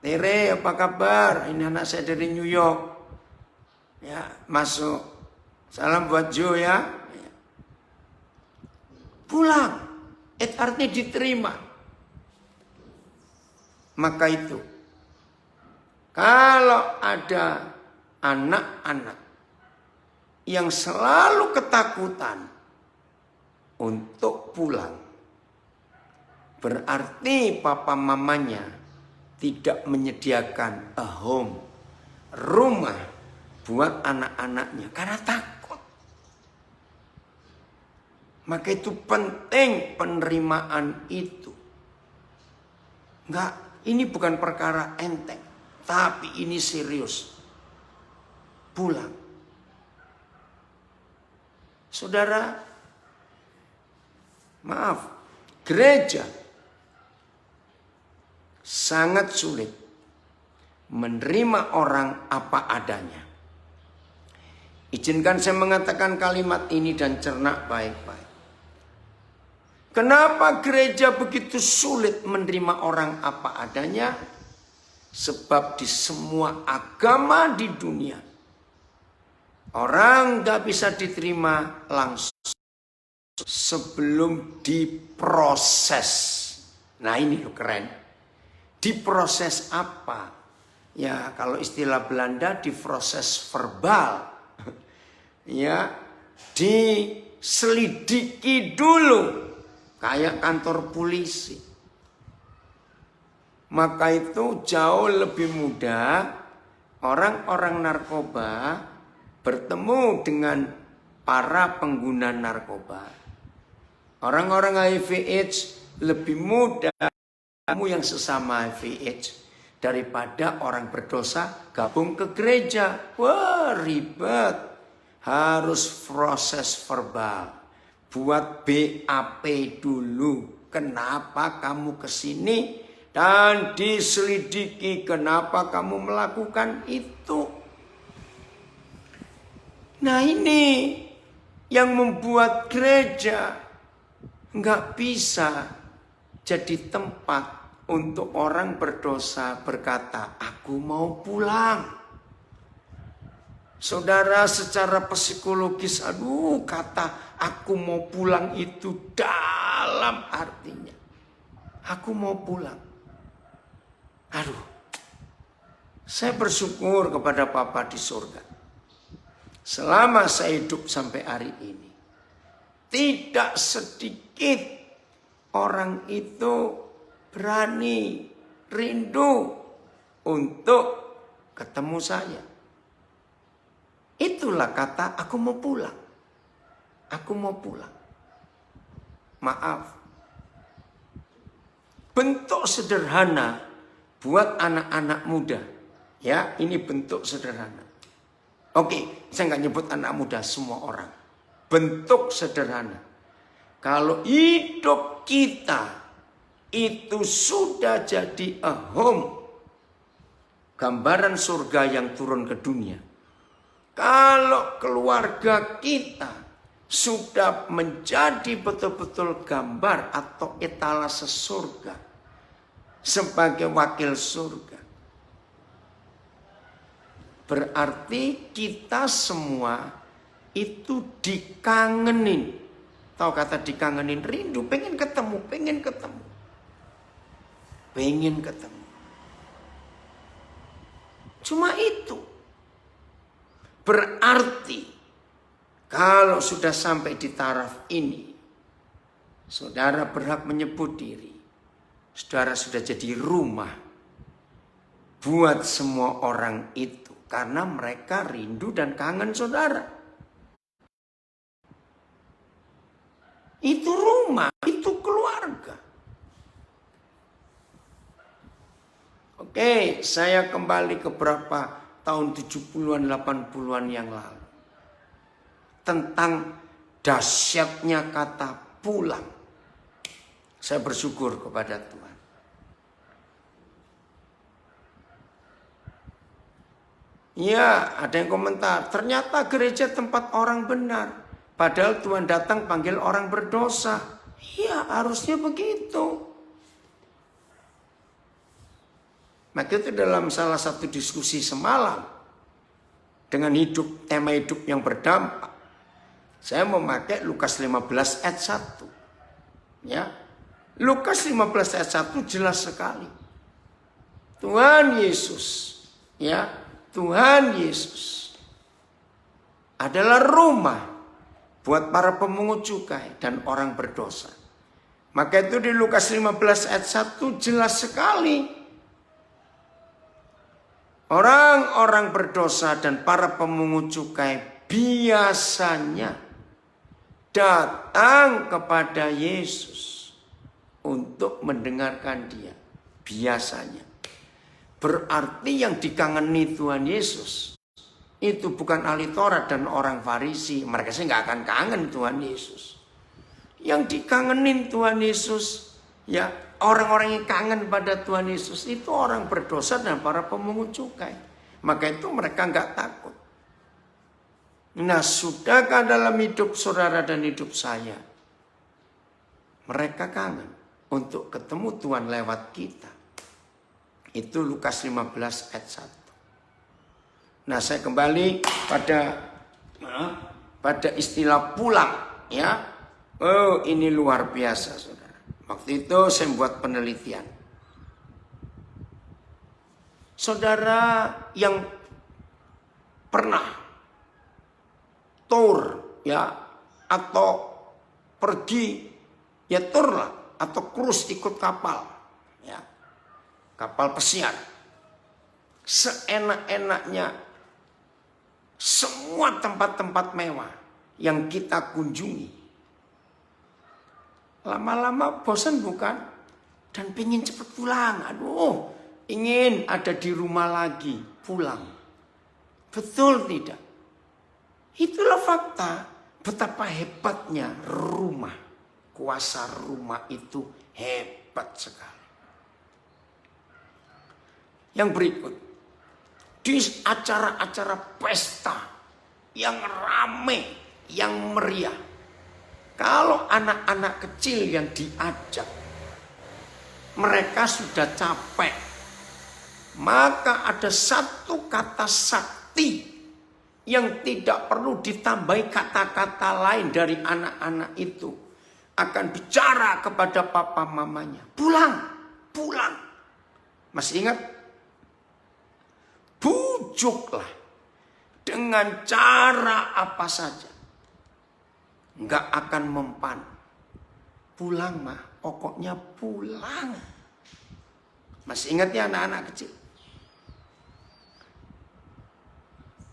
Speaker 1: Tere, apa kabar? Ini anak saya dari New York. Ya, masuk. Salam buat Joe ya. Pulang. Artinya diterima. Maka itu, kalau ada anak-anak yang selalu ketakutan untuk pulang, berarti papa mamanya tidak menyediakan a home, rumah buat anak-anaknya karena takut. Maka itu penting penerimaan itu. Enggak, ini bukan perkara enteng, tapi ini serius. Pulang. Saudara, maaf, gereja sangat sulit menerima orang apa adanya. Izinkan saya mengatakan kalimat ini dan cerna baik-baik. Kenapa gereja begitu sulit menerima orang apa adanya? Sebab di semua agama di dunia, orang gak bisa diterima langsung sebelum diproses. Nah, ini keren. Diproses apa? Ya, kalau istilah Belanda diproses verbal. Ya, diselidiki dulu. Kayak kantor polisi. Maka itu jauh lebih mudah orang-orang narkoba bertemu dengan para pengguna narkoba. Orang-orang HIV/AIDS lebih mudah kamu yang sesama HIV/AIDS daripada orang berdosa gabung ke gereja. Wah, ribet. Harus proses verbal. Buat BAP dulu. Kenapa kamu kesini? Dan diselidiki kenapa kamu melakukan itu. Nah, ini yang membuat gereja nggak bisa jadi tempat untuk orang berdosa berkata, aku mau pulang. Saudara, secara psikologis, kata aku mau pulang itu dalam artinya. Aku mau pulang. Saya bersyukur kepada Bapa di surga. Selama saya hidup sampai hari ini, tidak sedikit orang itu berani, rindu untuk ketemu saya. Itulah kata aku mau pulang. Aku mau pulang. Maaf. Bentuk sederhana buat anak-anak muda. Ya, ini bentuk sederhana. Oke, saya nggak nyebut anak muda, semua orang. Bentuk sederhana. Kalau hidup kita itu sudah jadi a home. Gambaran surga yang turun ke dunia. Kalau keluarga kita sudah menjadi betul-betul gambar atau etalase surga sebagai wakil surga, berarti kita semua itu dikangenin. Tahu kata dikangenin? Rindu, pengen ketemu, pengen ketemu. Pengen ketemu. Cuma itu. Berarti kalau sudah sampai di taraf ini, saudara berhak menyebut diri. Saudara sudah jadi rumah buat semua orang itu. Karena mereka rindu dan kangen saudara. Itu rumah, itu keluarga. Oke, saya kembali ke berapa tahun 70-an, 80-an yang lalu. Tentang dahsyatnya kata pulang. Saya bersyukur kepada Tuhan. Ya, ada yang komentar, ternyata gereja tempat orang benar. Padahal Tuhan datang panggil orang berdosa. Iya, harusnya begitu. Maka itu dalam salah satu diskusi semalam dengan tema hidup yang berdampak, saya memakai Lukas 15 ayat 1. Ya. Lukas 15 ayat 1 jelas sekali. Tuhan Yesus, ya, Tuhan Yesus adalah rumah buat para pemungut cukai dan orang berdosa. Maka itu di Lukas 15 ayat 1 jelas sekali. Orang-orang berdosa dan para pemungut cukai biasanya datang kepada Yesus untuk mendengarkan dia. Biasanya. Berarti yang dikangeni Tuhan Yesus itu bukan ahli Taurat dan orang Farisi. Mereka sih nggak akan kangen Tuhan Yesus. Yang dikangenin Tuhan Yesus, ya, orang-orang yang kangen pada Tuhan Yesus itu orang berdosa dan para pemungut cukai. Maka itu mereka nggak takut. Nah, sudahkah dalam hidup saudara dan hidup saya, mereka kangen untuk ketemu Tuhan lewat kita. Itu Lukas 15 ayat 1. Nah, saya kembali pada istilah pulang, ya. Oh, ini luar biasa, saudara. Waktu itu saya membuat penelitian. Saudara yang pernah tour, ya, atau pergi, ya tour lah, atau cruise ikut kapal, ya, kapal pesiar, seenak-enaknya, semua tempat-tempat mewah yang kita kunjungi. Lama-lama bosan bukan? Dan pengen cepat pulang. Aduh, ingin ada di rumah lagi. Pulang. Betul tidak? Itulah fakta. Betapa hebatnya rumah. Kuasa rumah itu hebat sekali. Yang berikut. Di acara-acara pesta yang rame, yang meriah. Kalau anak-anak kecil yang diajak, mereka sudah capek. Maka ada satu kata sakti yang tidak perlu ditambahi kata-kata lain dari anak-anak itu. Akan bicara kepada papa mamanya. Pulang, pulang. Masih ingat? Bujuklah dengan cara apa saja. Enggak akan mempan. Pulang mah, pokoknya pulang. Masih ingat ya anak-anak kecil?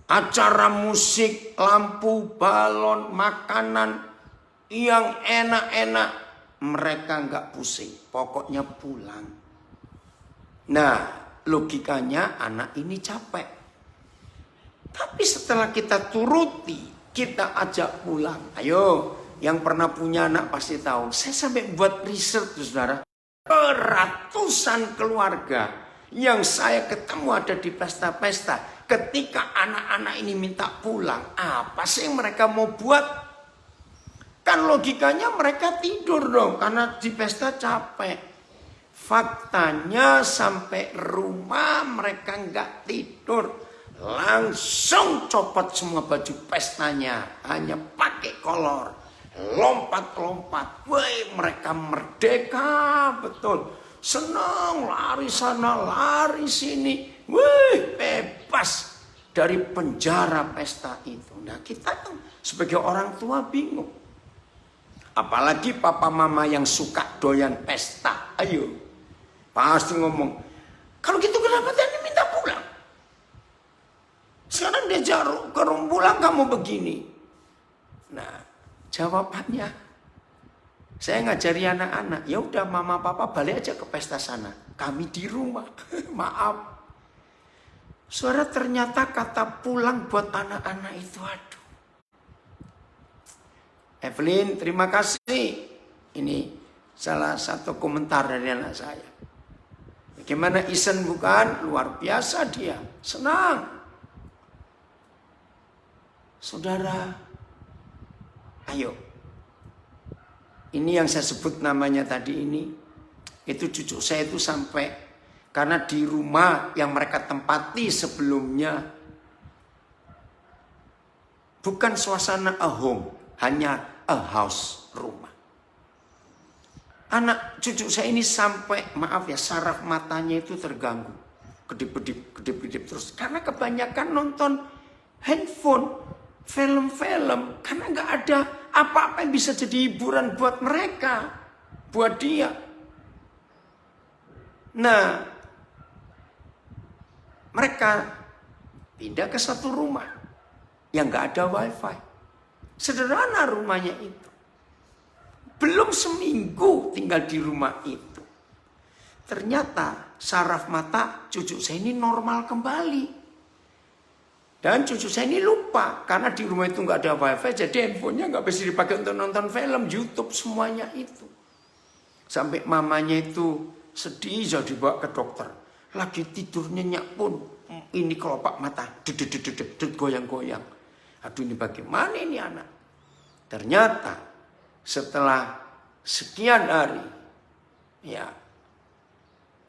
Speaker 1: Acara musik, lampu, balon, makanan yang enak-enak, mereka enggak pusing. Pokoknya pulang. Nah, logikanya anak ini capek. Tapi setelah kita turuti, kita ajak pulang. Ayo, yang pernah punya anak pasti tahu. Saya sampai buat riset, saudara. Ratusan keluarga yang saya ketemu ada di pesta-pesta. Ketika anak-anak ini minta pulang, apa sih yang mereka mau buat? Kan logikanya mereka tidur dong, karena di pesta capek. Faktanya sampai rumah mereka nggak tidur. Langsung copot semua baju pestanya. Hanya pakai kolor. Lompat-lompat. Wih, mereka merdeka betul. Senang, lari sana, lari sini. Wih, bebas dari penjara pesta itu. Nah, kita tuh sebagai orang tua bingung. Apalagi papa mama yang suka doyan pesta. Ayo. Pasti ngomong, kalau gitu kenapa tadi minta pulang? Sekarang dia jarum pulang kamu begini. Nah, jawabannya, saya ngajari anak-anak, ya udah mama papa balik aja ke pesta sana. Kami di rumah, maaf. Suara ternyata kata pulang buat anak-anak itu, aduh. Evelyn, terima kasih. Ini salah satu komentar dari anak saya. Bagaimana Isen bukan? Luar biasa dia. Senang. Saudara, ayo. Ini yang saya sebut namanya tadi ini. Itu cucu saya itu sampai. Karena di rumah yang mereka tempati sebelumnya. Bukan suasana a home. Hanya a house, rumah. Anak cucu saya ini sampai, maaf ya, saraf matanya itu terganggu. Kedip-kedip terus. Karena kebanyakan nonton handphone, film-film. Karena nggak ada apa-apa yang bisa jadi hiburan buat mereka. Buat dia. Nah, mereka pindah ke satu rumah yang nggak ada wifi. Sederhana rumahnya itu. Belum seminggu tinggal di rumah itu. Ternyata saraf mata cucu saya ini normal kembali. Dan cucu saya ini lupa. Karena di rumah itu nggak ada wifi. Jadi handphonenya nggak bisa dipakai untuk nonton film. YouTube semuanya itu. Sampai mamanya itu sedih. Jadi dibawa ke dokter. Lagi tidur nyenyak pun. Ini kelopak mata. Goyang-goyang. Aduh, ini bagaimana ini anak. Ternyata setelah sekian hari, ya,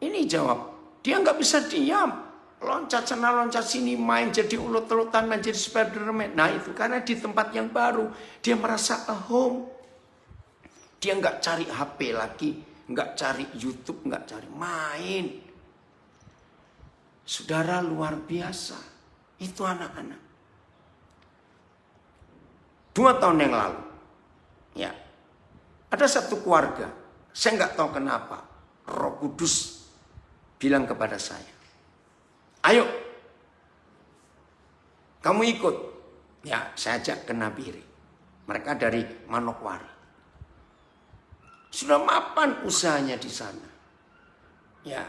Speaker 1: ini jawab, dia nggak bisa diam, loncat sana loncat sini, main jadi ulut-ulutan, main jadi Spiderman. Nah itu karena di tempat yang baru, dia merasa a home, dia nggak cari HP lagi, nggak cari YouTube, nggak cari main. Saudara, luar biasa, itu anak-anak. 2 tahun yang lalu, ya, ada satu keluarga, saya nggak tahu kenapa, Roh Kudus bilang kepada saya, ayo, kamu ikut. Ya, saya ajak ke Nabire. Mereka dari Manokwari. Sudah mapan usahanya di sana. Ya,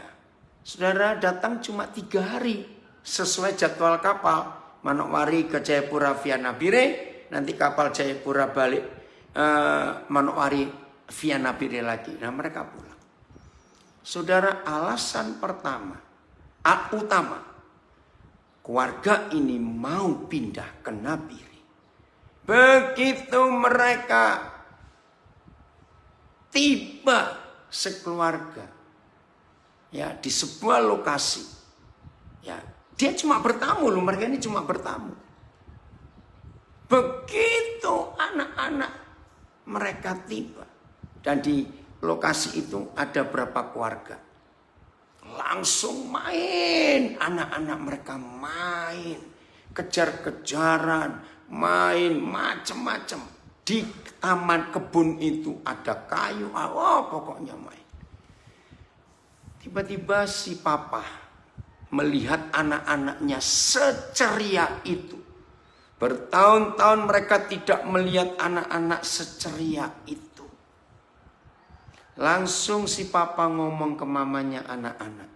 Speaker 1: saudara datang cuma 3 hari, sesuai jadwal kapal. Manokwari ke Jayapura via Nabire, nanti kapal Jayapura balik Manokwari via Nabire lagi. Nah mereka pulang. Saudara, alasan pertama, utama, keluarga ini mau pindah ke Nabire. Begitu mereka tiba sekeluarga, ya, di sebuah lokasi, ya, dia cuma bertamu loh, mereka ini cuma bertamu. Begitu anak-anak mereka tiba. Dan di lokasi itu ada berapa keluarga. Langsung main. Anak-anak mereka main. Kejar-kejaran. Main macam-macam. Di taman kebun itu ada kayu. Pokoknya main. Tiba-tiba si papa melihat anak-anaknya seceria itu. Bertahun-tahun mereka tidak melihat anak-anak seceria itu. Langsung si papa ngomong ke mamanya anak-anak.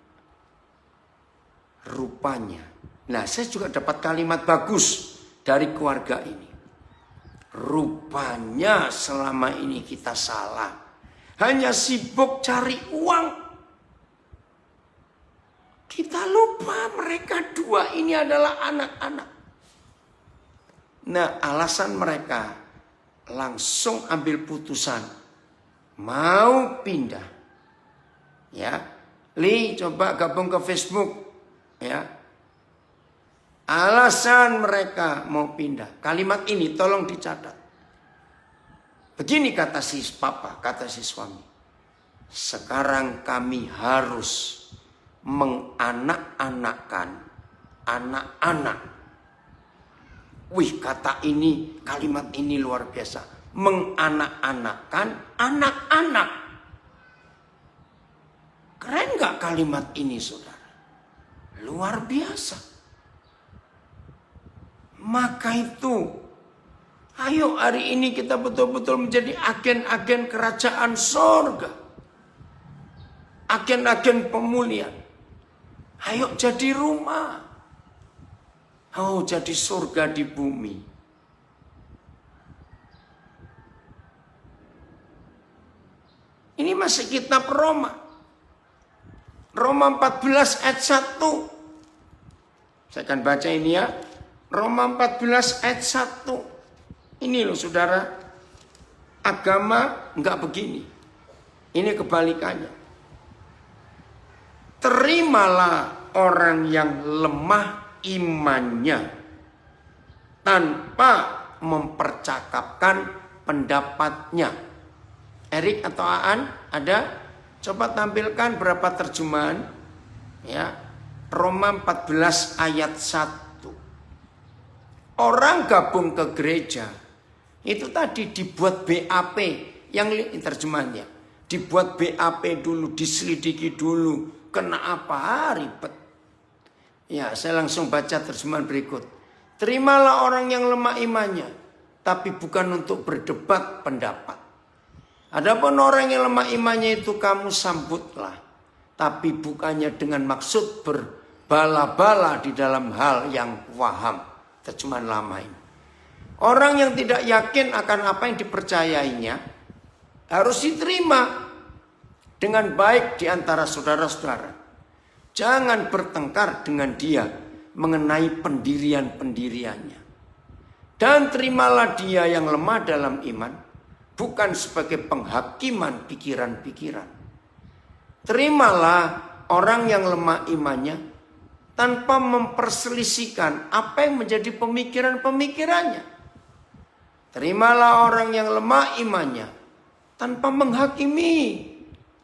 Speaker 1: Rupanya. Nah, saya juga dapat kalimat bagus dari keluarga ini. Rupanya selama ini kita salah. hanya sibuk cari uang. Kita lupa mereka dua ini adalah anak-anak. Nah, alasan mereka langsung ambil putusan mau pindah. Ya, Li coba gabung ke Facebook. Ya, alasan mereka mau pindah. Kalimat ini tolong dicatat. Begini kata si papa, kata si suami. Sekarang kami harus menganak-anakan anak-anak. Wih, kata ini, kalimat ini luar biasa. Menganak-anakan anak-anak. Keren gak kalimat ini, saudara? Luar biasa. Maka itu, ayo hari ini kita betul-betul menjadi agen-agen kerajaan sorga. Agen-agen pemulihan. Ayo jadi rumah. Oh, jadi surga di bumi. Ini masih kitab Roma. Roma 14 ayat 1. Saya akan baca ini ya. Roma 14 ayat 1. Ini loh saudara. Agama enggak begini. Ini kebalikannya. Terimalah orang yang lemah imannya tanpa mempercakapkan pendapatnya. Erik atau Aan ada? Coba tampilkan berapa terjemahan. Ya, Roma 14 ayat 1. Orang gabung ke gereja itu tadi dibuat BAP, yang terjemahannya dibuat BAP dulu, diselidiki dulu, kena apa, ribet. Ya, saya langsung baca terjemahan berikut. Terimalah orang yang lemah imannya, tapi bukan untuk berdebat pendapat. Adapun orang yang lemah imannya itu kamu sambutlah, tapi bukannya dengan maksud berbala-bala di dalam hal yang waham. Terjemahan lama ini. Orang yang tidak yakin akan apa yang dipercayainya harus diterima dengan baik di antara saudara-saudara. Jangan bertengkar dengan dia mengenai pendirian-pendiriannya. Dan terimalah dia yang lemah dalam iman, bukan sebagai penghakiman pikiran-pikiran. Terimalah orang yang lemah imannya tanpa memperselisihkan apa yang menjadi pemikiran-pemikirannya. Terimalah orang yang lemah imannya tanpa menghakimi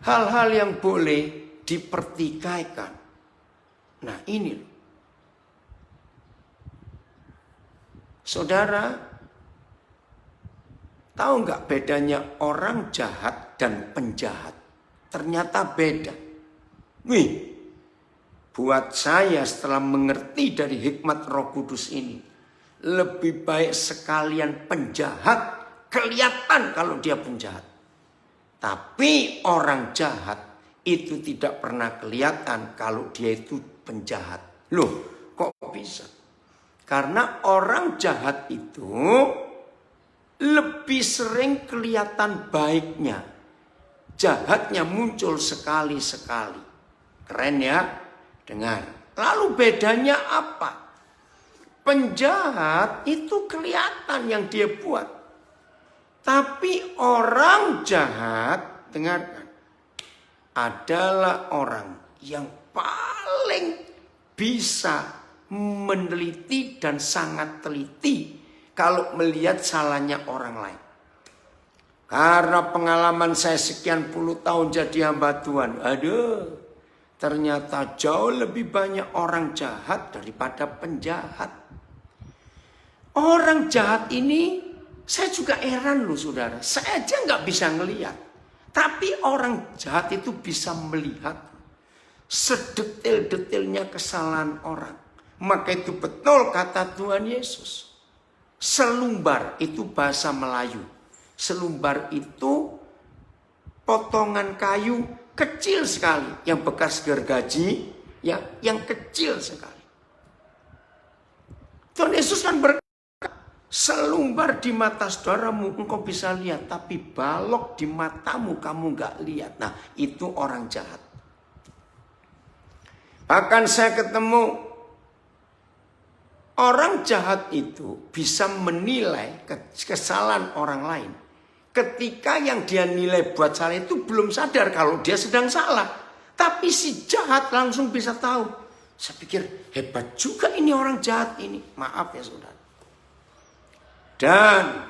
Speaker 1: hal-hal yang boleh dipertikaikan. Nah ini loh. Saudara, tahu nggak bedanya orang jahat dan penjahat? Ternyata beda. Wih, buat saya setelah mengerti dari hikmat Roh Kudus ini, lebih baik sekalian penjahat kelihatan kalau dia penjahat. Tapi orang jahat itu tidak pernah kelihatan kalau dia itu penjahat. Loh, kok bisa? Karena orang jahat itu lebih sering kelihatan baiknya. Jahatnya muncul sekali-sekali. Keren ya? Dengar. Lalu bedanya apa? Penjahat itu kelihatan yang dia buat. Tapi orang jahat, dengarkan, adalah orang yang paling bisa meneliti dan sangat teliti kalau melihat salahnya orang lain. Karena pengalaman saya sekian puluh tahun jadi hamba Tuhan, ternyata jauh lebih banyak orang jahat daripada penjahat. Orang jahat ini saya juga heran loh saudara, saya aja nggak bisa ngelihat. Tapi orang jahat itu bisa melihat sedetail-detailnya kesalahan orang. Maka itu betul kata Tuhan Yesus. Selumbar itu bahasa Melayu. Selumbar itu potongan kayu kecil sekali. Yang bekas gergaji, ya, yang kecil sekali. Tuhan Yesus kan berkata, Selumbar di mata saudaramu engkau bisa lihat, tapi balok di matamu kamu nggak lihat. Nah, itu orang jahat. Bahkan saya ketemu orang jahat itu bisa menilai kesalahan orang lain. Ketika yang dia nilai buat salah itu belum sadar kalau dia sedang salah. Tapi si jahat langsung bisa tahu. Saya pikir hebat juga ini orang jahat ini. Maaf ya saudara. Dan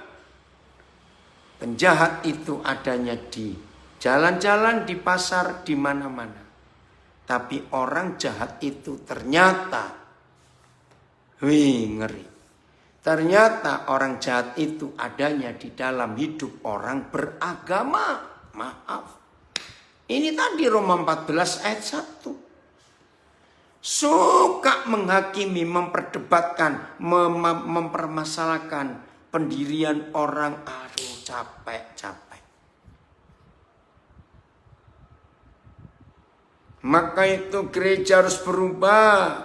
Speaker 1: penjahat itu adanya di jalan-jalan, di pasar, di mana-mana. Tapi orang jahat itu ternyata, ngeri. Ternyata orang jahat itu adanya di dalam hidup orang beragama. Maaf. Ini tadi Roma 14 ayat 1. Suka menghakimi, memperdebatkan, mempermasalahkan pendirian orang. Aduh, capek. Maka itu gereja harus berubah.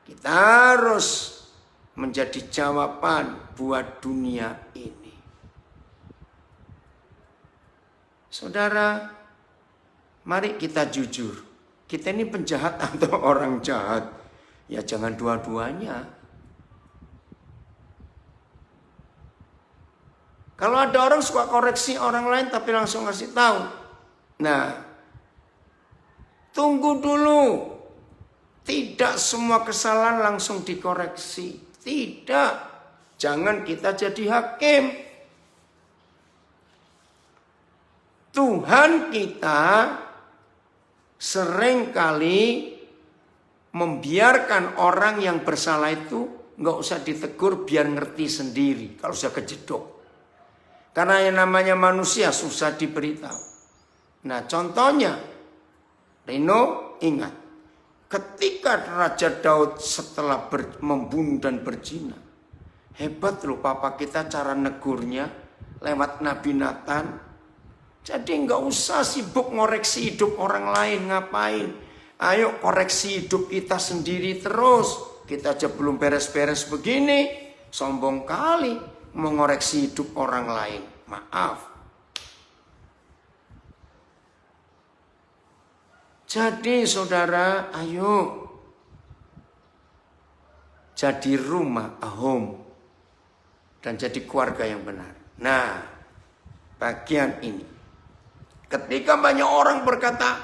Speaker 1: Kita harus menjadi jawaban buat dunia ini. Saudara, mari kita jujur. Kita ini penjahat atau orang jahat? Ya jangan dua-duanya. Kalau ada orang suka koreksi orang lain tapi langsung ngasih tahu. Nah, tunggu dulu. Tidak semua kesalahan langsung dikoreksi. Tidak. Jangan kita jadi hakim. Tuhan kita seringkali membiarkan orang yang bersalah itu nggak usah ditegur biar ngerti sendiri. Kalau sudah kejedok. Karena yang namanya manusia susah diberitahu. Nah contohnya, Rino ingat. Ketika Raja Daud setelah membunuh dan berzina. Hebat loh papa kita cara negurnya lewat Nabi Nathan. Jadi nggak usah sibuk ngoreksi hidup orang lain, ngapain. Ayo koreksi hidup kita sendiri terus. Kita aja belum beres-beres begini. Sombong kali mengoreksi hidup orang lain. Maaf. Jadi saudara, ayo jadi rumah, a home. Dan jadi keluarga yang benar. Nah, bagian ini. Ketika banyak orang berkata,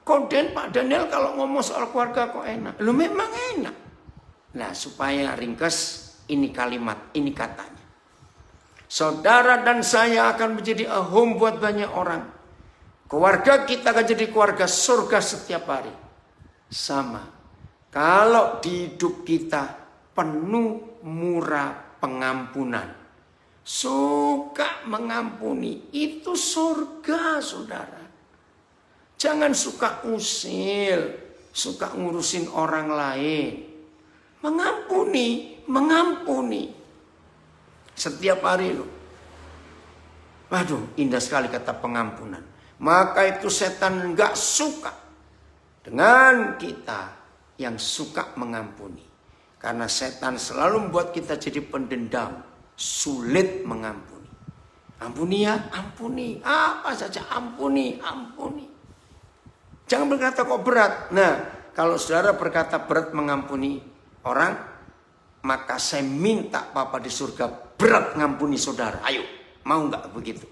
Speaker 1: kok Pak Daniel kalau ngomong soal keluarga kok enak. Lu memang enak. Nah, supaya ringkas ini kalimat, ini katanya. Saudara dan saya akan menjadi a home buat banyak orang. Keluarga kita akan jadi keluarga surga setiap hari. Sama. Kalau di hidup kita penuh murah pengampunan. Suka mengampuni. Itu surga saudara. Jangan suka usil. Suka ngurusin orang lain. Mengampuni. Setiap hari loh. Waduh indah sekali kata pengampunan. Maka itu setan enggak suka dengan kita yang suka mengampuni. Karena setan selalu membuat kita jadi pendendam. Sulit mengampuni. Ampuni ya, ampuni. Apa saja ampuni. Jangan berkata kok berat. Nah, kalau saudara berkata berat mengampuni orang, maka saya minta Papa di surga berat ngampuni saudara. Ayo, mau enggak begitu?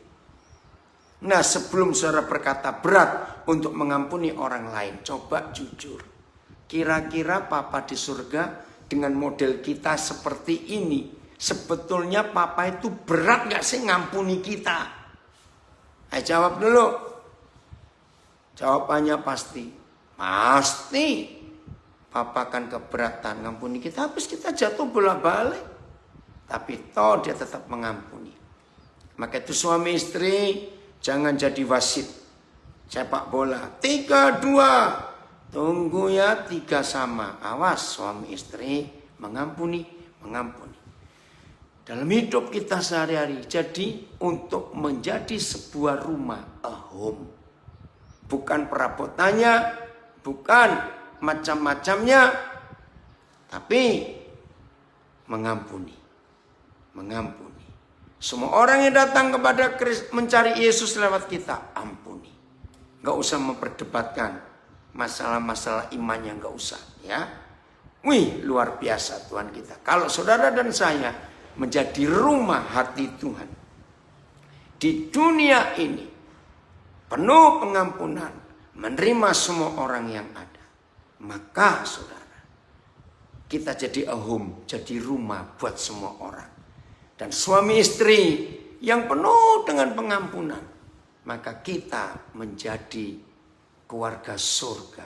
Speaker 1: Nah sebelum saudara berkata berat untuk mengampuni orang lain, coba jujur. Kira-kira Papa di surga dengan model kita seperti ini, sebetulnya Papa itu berat gak sih ngampuni kita? Ayo jawab dulu. Jawabannya pasti. Pasti. Papa kan keberatan ngampuni kita, habis kita jatuh bola balik. Tapi toh dia tetap mengampuni. Maka itu suami istri, jangan jadi wasit sepak bola. 3-2. Tunggu ya 3 sama. Awas suami istri mengampuni. Dalam hidup kita sehari-hari. Jadi untuk menjadi sebuah rumah, a home. Bukan perabotannya, bukan macam-macamnya, tapi mengampuni. mengampuni. Semua orang yang datang kepada Kristus mencari Yesus lewat kita, ampuni. Gak usah memperdebatkan masalah-masalah imannya, gak usah ya. Wih, luar biasa Tuhan kita. Kalau saudara dan saya menjadi rumah hati Tuhan di dunia ini, penuh pengampunan, menerima semua orang yang ada, maka saudara, kita jadi a home, jadi rumah buat semua orang. Dan suami istri yang penuh dengan pengampunan, maka kita menjadi keluarga surga.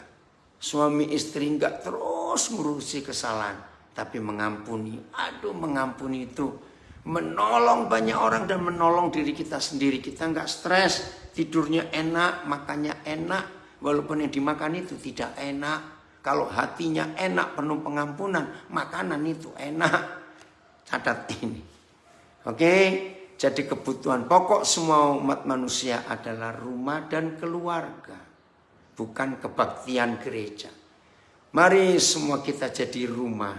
Speaker 1: Suami istri enggak terus ngurusi kesalahan, tapi mengampuni. Aduh, mengampuni itu menolong banyak orang dan menolong diri kita sendiri. Kita enggak stres, tidurnya enak, makannya enak. Walaupun yang dimakan itu tidak enak. Kalau hatinya enak, penuh pengampunan, makanan itu enak. Catat ini. Oke, jadi kebutuhan pokok semua umat manusia adalah rumah dan keluarga. Bukan kebaktian gereja. Mari semua kita jadi rumah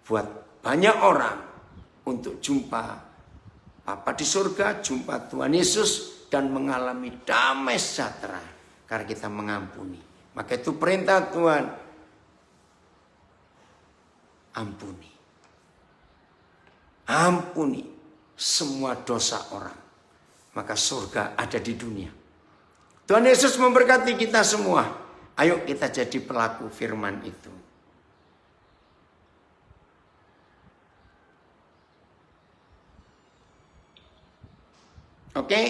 Speaker 1: buat banyak orang untuk jumpa Bapa di surga, jumpa Tuhan Yesus dan mengalami damai sejahtera karena kita mengampuni. Maka itu perintah Tuhan. Ampuni. Ampuni semua dosa orang. Maka surga ada di dunia. Tuhan Yesus memberkati kita semua. Ayo kita jadi pelaku firman itu. Oke?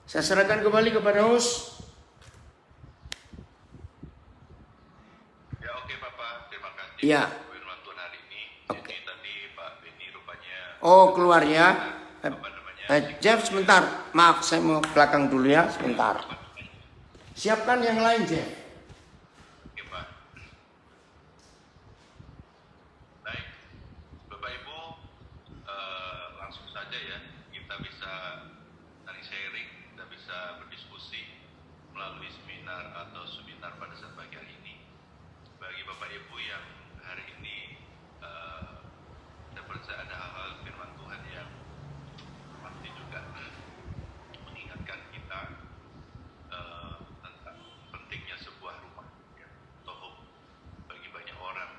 Speaker 1: Saya serahkan kembali kepada host. Ya.
Speaker 2: Firman Tuhan hari ini.
Speaker 1: Oke.
Speaker 2: Jadi tadi Pak Beni rupanya.
Speaker 1: Oh, keluar ya. Jeff sebentar. Maaf, saya mau belakang dulu ya, sebentar. Siapkan yang lain, Jeff.
Speaker 2: Oke, Pak. Baik. Bapak Ibu, langsung saja ya. Kita bisa saling sharing, kita bisa berdiskusi melalui seminar atau seminar pada saat pagi hari ini. Bagi Bapak Ibu yang hari ini saya percaya ada hal-hal firman Tuhan yang pasti juga mengingatkan kita tentang pentingnya sebuah rumah, ya, atau home bagi banyak orang.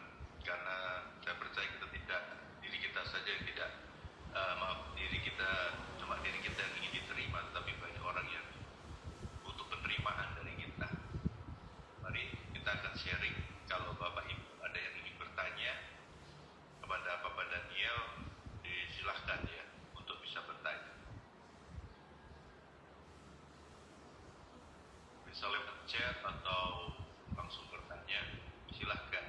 Speaker 2: Karena saya percaya kita tidak, diri kita saja yang tidak, cuma diri kita yang ingin diterima, tapi banyak orang yang butuh penerimaan dari kita. Mari kita akan sharing. Kalau Bapak Ibu ada yang ingin bertanya kepada Bapak Daniel, silahkan ya untuk bisa bertanya. Bisa lewat chat atau langsung bertanya, silahkan.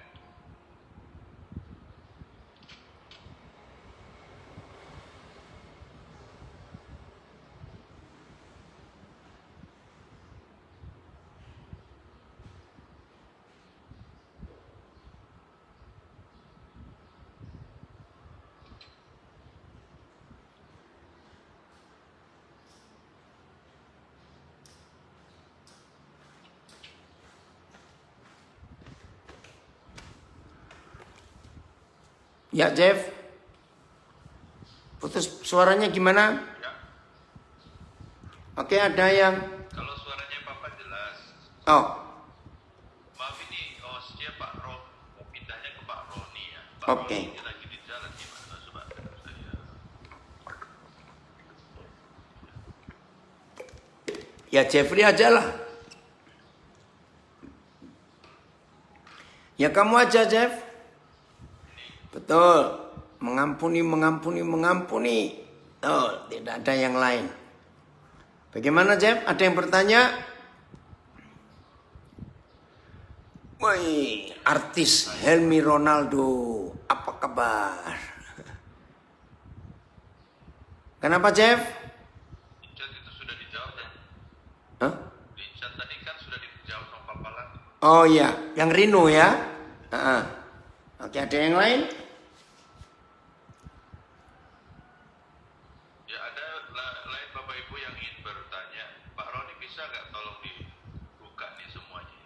Speaker 1: Ya, Jeff. Putus suaranya gimana?
Speaker 2: Ya.
Speaker 1: Oke, ada yang.
Speaker 2: Kalau suaranya Papa jelas.
Speaker 1: Oh,
Speaker 2: Maaf ini hostnya Pak Ro, pindahnya ke Pak Roni ya. Pak
Speaker 1: Oke.
Speaker 2: Roni lagi di jalan gimana? Coba saya.
Speaker 1: ya Jeffrey aja lah. Ya kamu aja, Jeff. Betul. Mengampuni. Betul, tidak ada yang lain. Bagaimana, Jeff? Ada yang bertanya? Woi, artis Helmi Ronaldo, apa kabar? Kenapa, Jeff?
Speaker 2: Di chat itu sudah dijawab ya.
Speaker 1: Hah?
Speaker 2: Di chat tadi kan sudah dijawab sama Papa lah.
Speaker 1: Oh iya, yang Rino ya. Oke, ada yang lain?
Speaker 2: Ya ada lain Bapak Ibu yang ingin bertanya, Pak Roni bisa nggak tolong dibuka nih semuanya?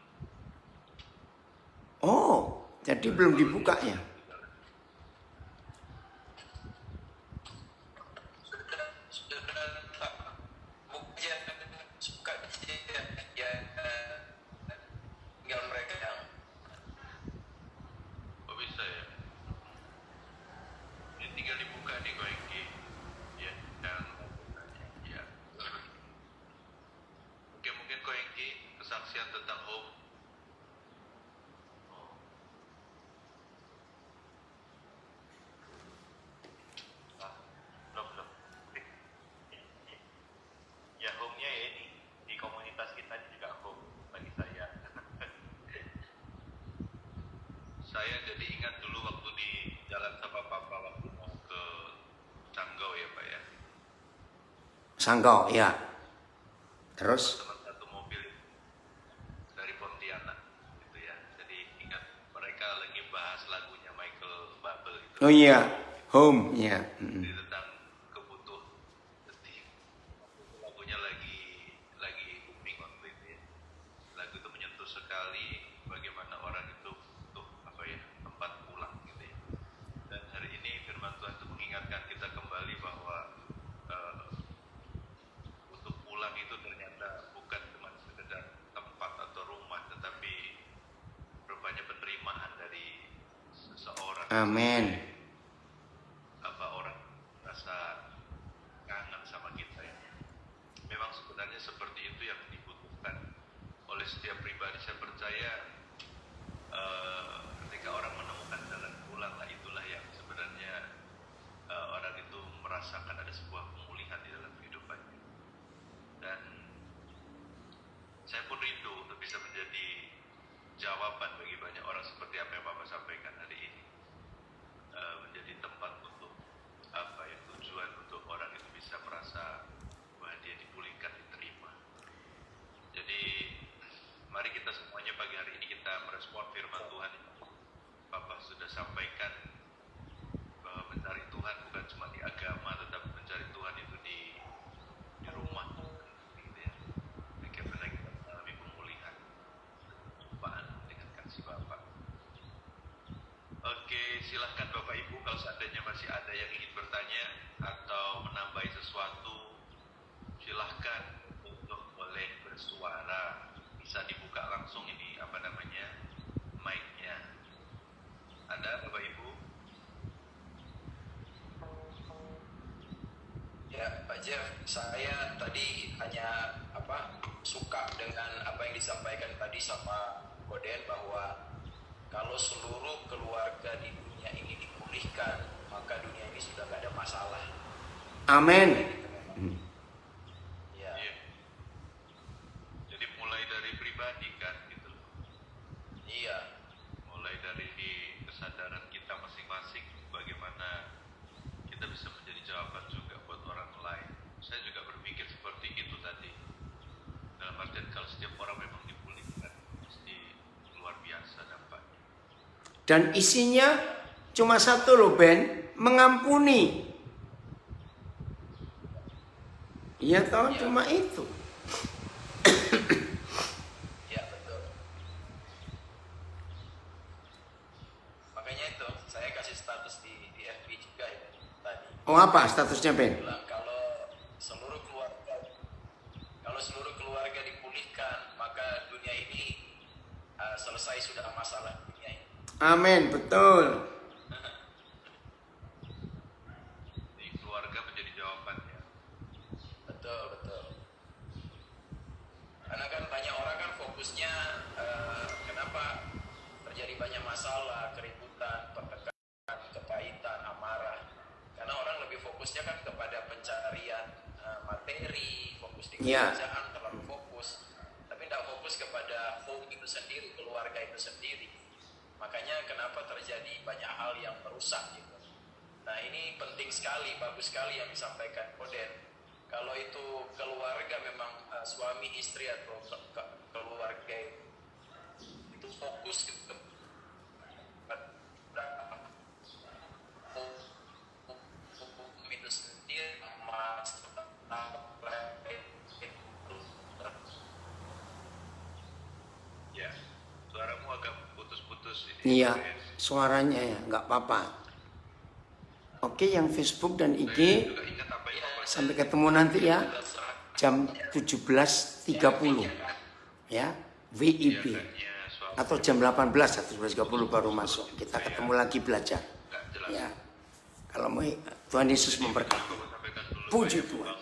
Speaker 1: Oh, Jadi belum dibuka ya.
Speaker 3: Tinggal mereka yang
Speaker 2: Oh bisa ya. Ini tinggal dibuka nih Koengki. Ya, dan ya. Oke, mungkin Koengki kesaksian tentang hope.
Speaker 4: Belum. Ya home-nya ya ini di komunitas kita ini juga home bagi saya.
Speaker 2: Saya jadi ingat dulu waktu di jalan sama Papa waktu mau ke Canggau ya Pak ya.
Speaker 1: Sanggau ya. Terus
Speaker 2: Teman satu mobil dari Pontianak gitu ya. Jadi ingat mereka lagi bahas lagunya Michael Bublé itu.
Speaker 1: oh iya, home ya.
Speaker 2: Jadi tentang kebutuh. Jadi lagunya lagi booming waktu itu ya. Lagu itu menyentuh sekali bagaimana orang itu butuh apa ya, tempat pulang gitu ya. Dan hari ini firman Tuhan itu mengingatkan kita kembali bahwa untuk pulang itu ternyata bukan cuma sekedar tempat atau rumah, tetapi rupanya penerimaan dari seseorang.
Speaker 1: Amin.
Speaker 2: Apa orang rasa kangen sama kita ya. Memang sebenarnya seperti itu yang dibutuhkan oleh setiap pribadi. Saya percaya ketika orang menemukan jalan pulang, lah itulah yang sebenarnya orang itu merasakan ada sebuah pemulihan di dalam kehidupannya. Dan saya pun rindu untuk bisa menjadi jawaban bagi banyak orang seperti apa yang Bapak sampaikan hari ini. Menjadi tempat untuk apa ya, tujuan untuk orang itu bisa merasa bahwa dia dipulihkan, diterima. Jadi mari kita semuanya pagi hari ini kita merespon firman Tuhan. Bapak sudah sampaikan bahwa mencari Tuhan bukan cuma di agama, tetapi mencari Tuhan itu di rumah, gitu ya. Bagaimana kita mengalami pemulihan, perjumpaan dengan kasih Bapak. Oke, silahkan Bapak Ibu kalau seandainya masih ada yang ingin bertanya atau menambahi sesuatu, silahkan untuk boleh bersuara. Bisa dibuka langsung ini apa namanya, mic-nya. Ada Bapak Ibu?
Speaker 3: ya Pak Jeff, saya tadi hanya suka dengan apa yang disampaikan tadi sama Koden bahwa kalau seluruh keluarga di dunia ini dipulihkan, maka dunia ini sudah gak ada masalah.
Speaker 1: Amin.
Speaker 3: Ya,
Speaker 2: Iya. Jadi mulai dari pribadi kan gitu loh.
Speaker 3: iya,
Speaker 2: Mulai dari kesadaran kita masing-masing bagaimana kita bisa menjadi jawaban juga buat orang lain. Saya juga berpikir seperti itu tadi. Dalam artian kalau setiap orang memang dipulihkan, pasti luar biasa dampaknya.
Speaker 1: Dan isinya cuma satu loh Ben, mengampuni. Iya toh,
Speaker 3: Ya.
Speaker 1: cuma itu.
Speaker 3: ya betul. Makanya itu saya kasih status di FB juga ya tadi.
Speaker 1: Oh apa statusnya Ben?
Speaker 3: Bilang kalau seluruh keluarga dipulihkan, maka dunia ini selesai sudah masalah dunia ini.
Speaker 1: Amin, betul.
Speaker 2: Jadi keluarga menjadi jawabannya.
Speaker 3: Betul. Karena kan banyak orang kan fokusnya kenapa terjadi banyak masalah, keributan, pertengkaran, kepahitan, amarah. Karena orang lebih fokusnya kan kepada pencarian materi, fokus di
Speaker 1: Ya.
Speaker 3: pekerjaan, terlalu fokus. Tapi tidak fokus kepada home itu sendiri, keluarga itu sendiri. Makanya kenapa terjadi banyak hal yang merusak gitu. Nah ini penting sekali, bagus sekali yang disampaikan Koden. Kalau itu keluarga memang suami istri atau keluarga itu fokus gitu. Itu sendiri
Speaker 2: Ya, suaramu agak putus-putus terus ini.
Speaker 1: Iya, suaranya ya, nggak apa-apa. Oke, yang Facebook dan IG,
Speaker 2: Juga ingat apa yang Bapak
Speaker 1: sampai ketemu nanti ya, jam 17.30 ya, WIB.
Speaker 2: kayaknya soal
Speaker 1: Atau jam 18 atau 11.30 baru masuk. Kita ketemu lagi belajar.
Speaker 2: nggak jelas.
Speaker 1: Ya, kalau mau Tuhan Yesus memberkati.
Speaker 2: Bapak sampaikan dulu
Speaker 1: Puji
Speaker 2: Pak, ya,
Speaker 1: Tuhan.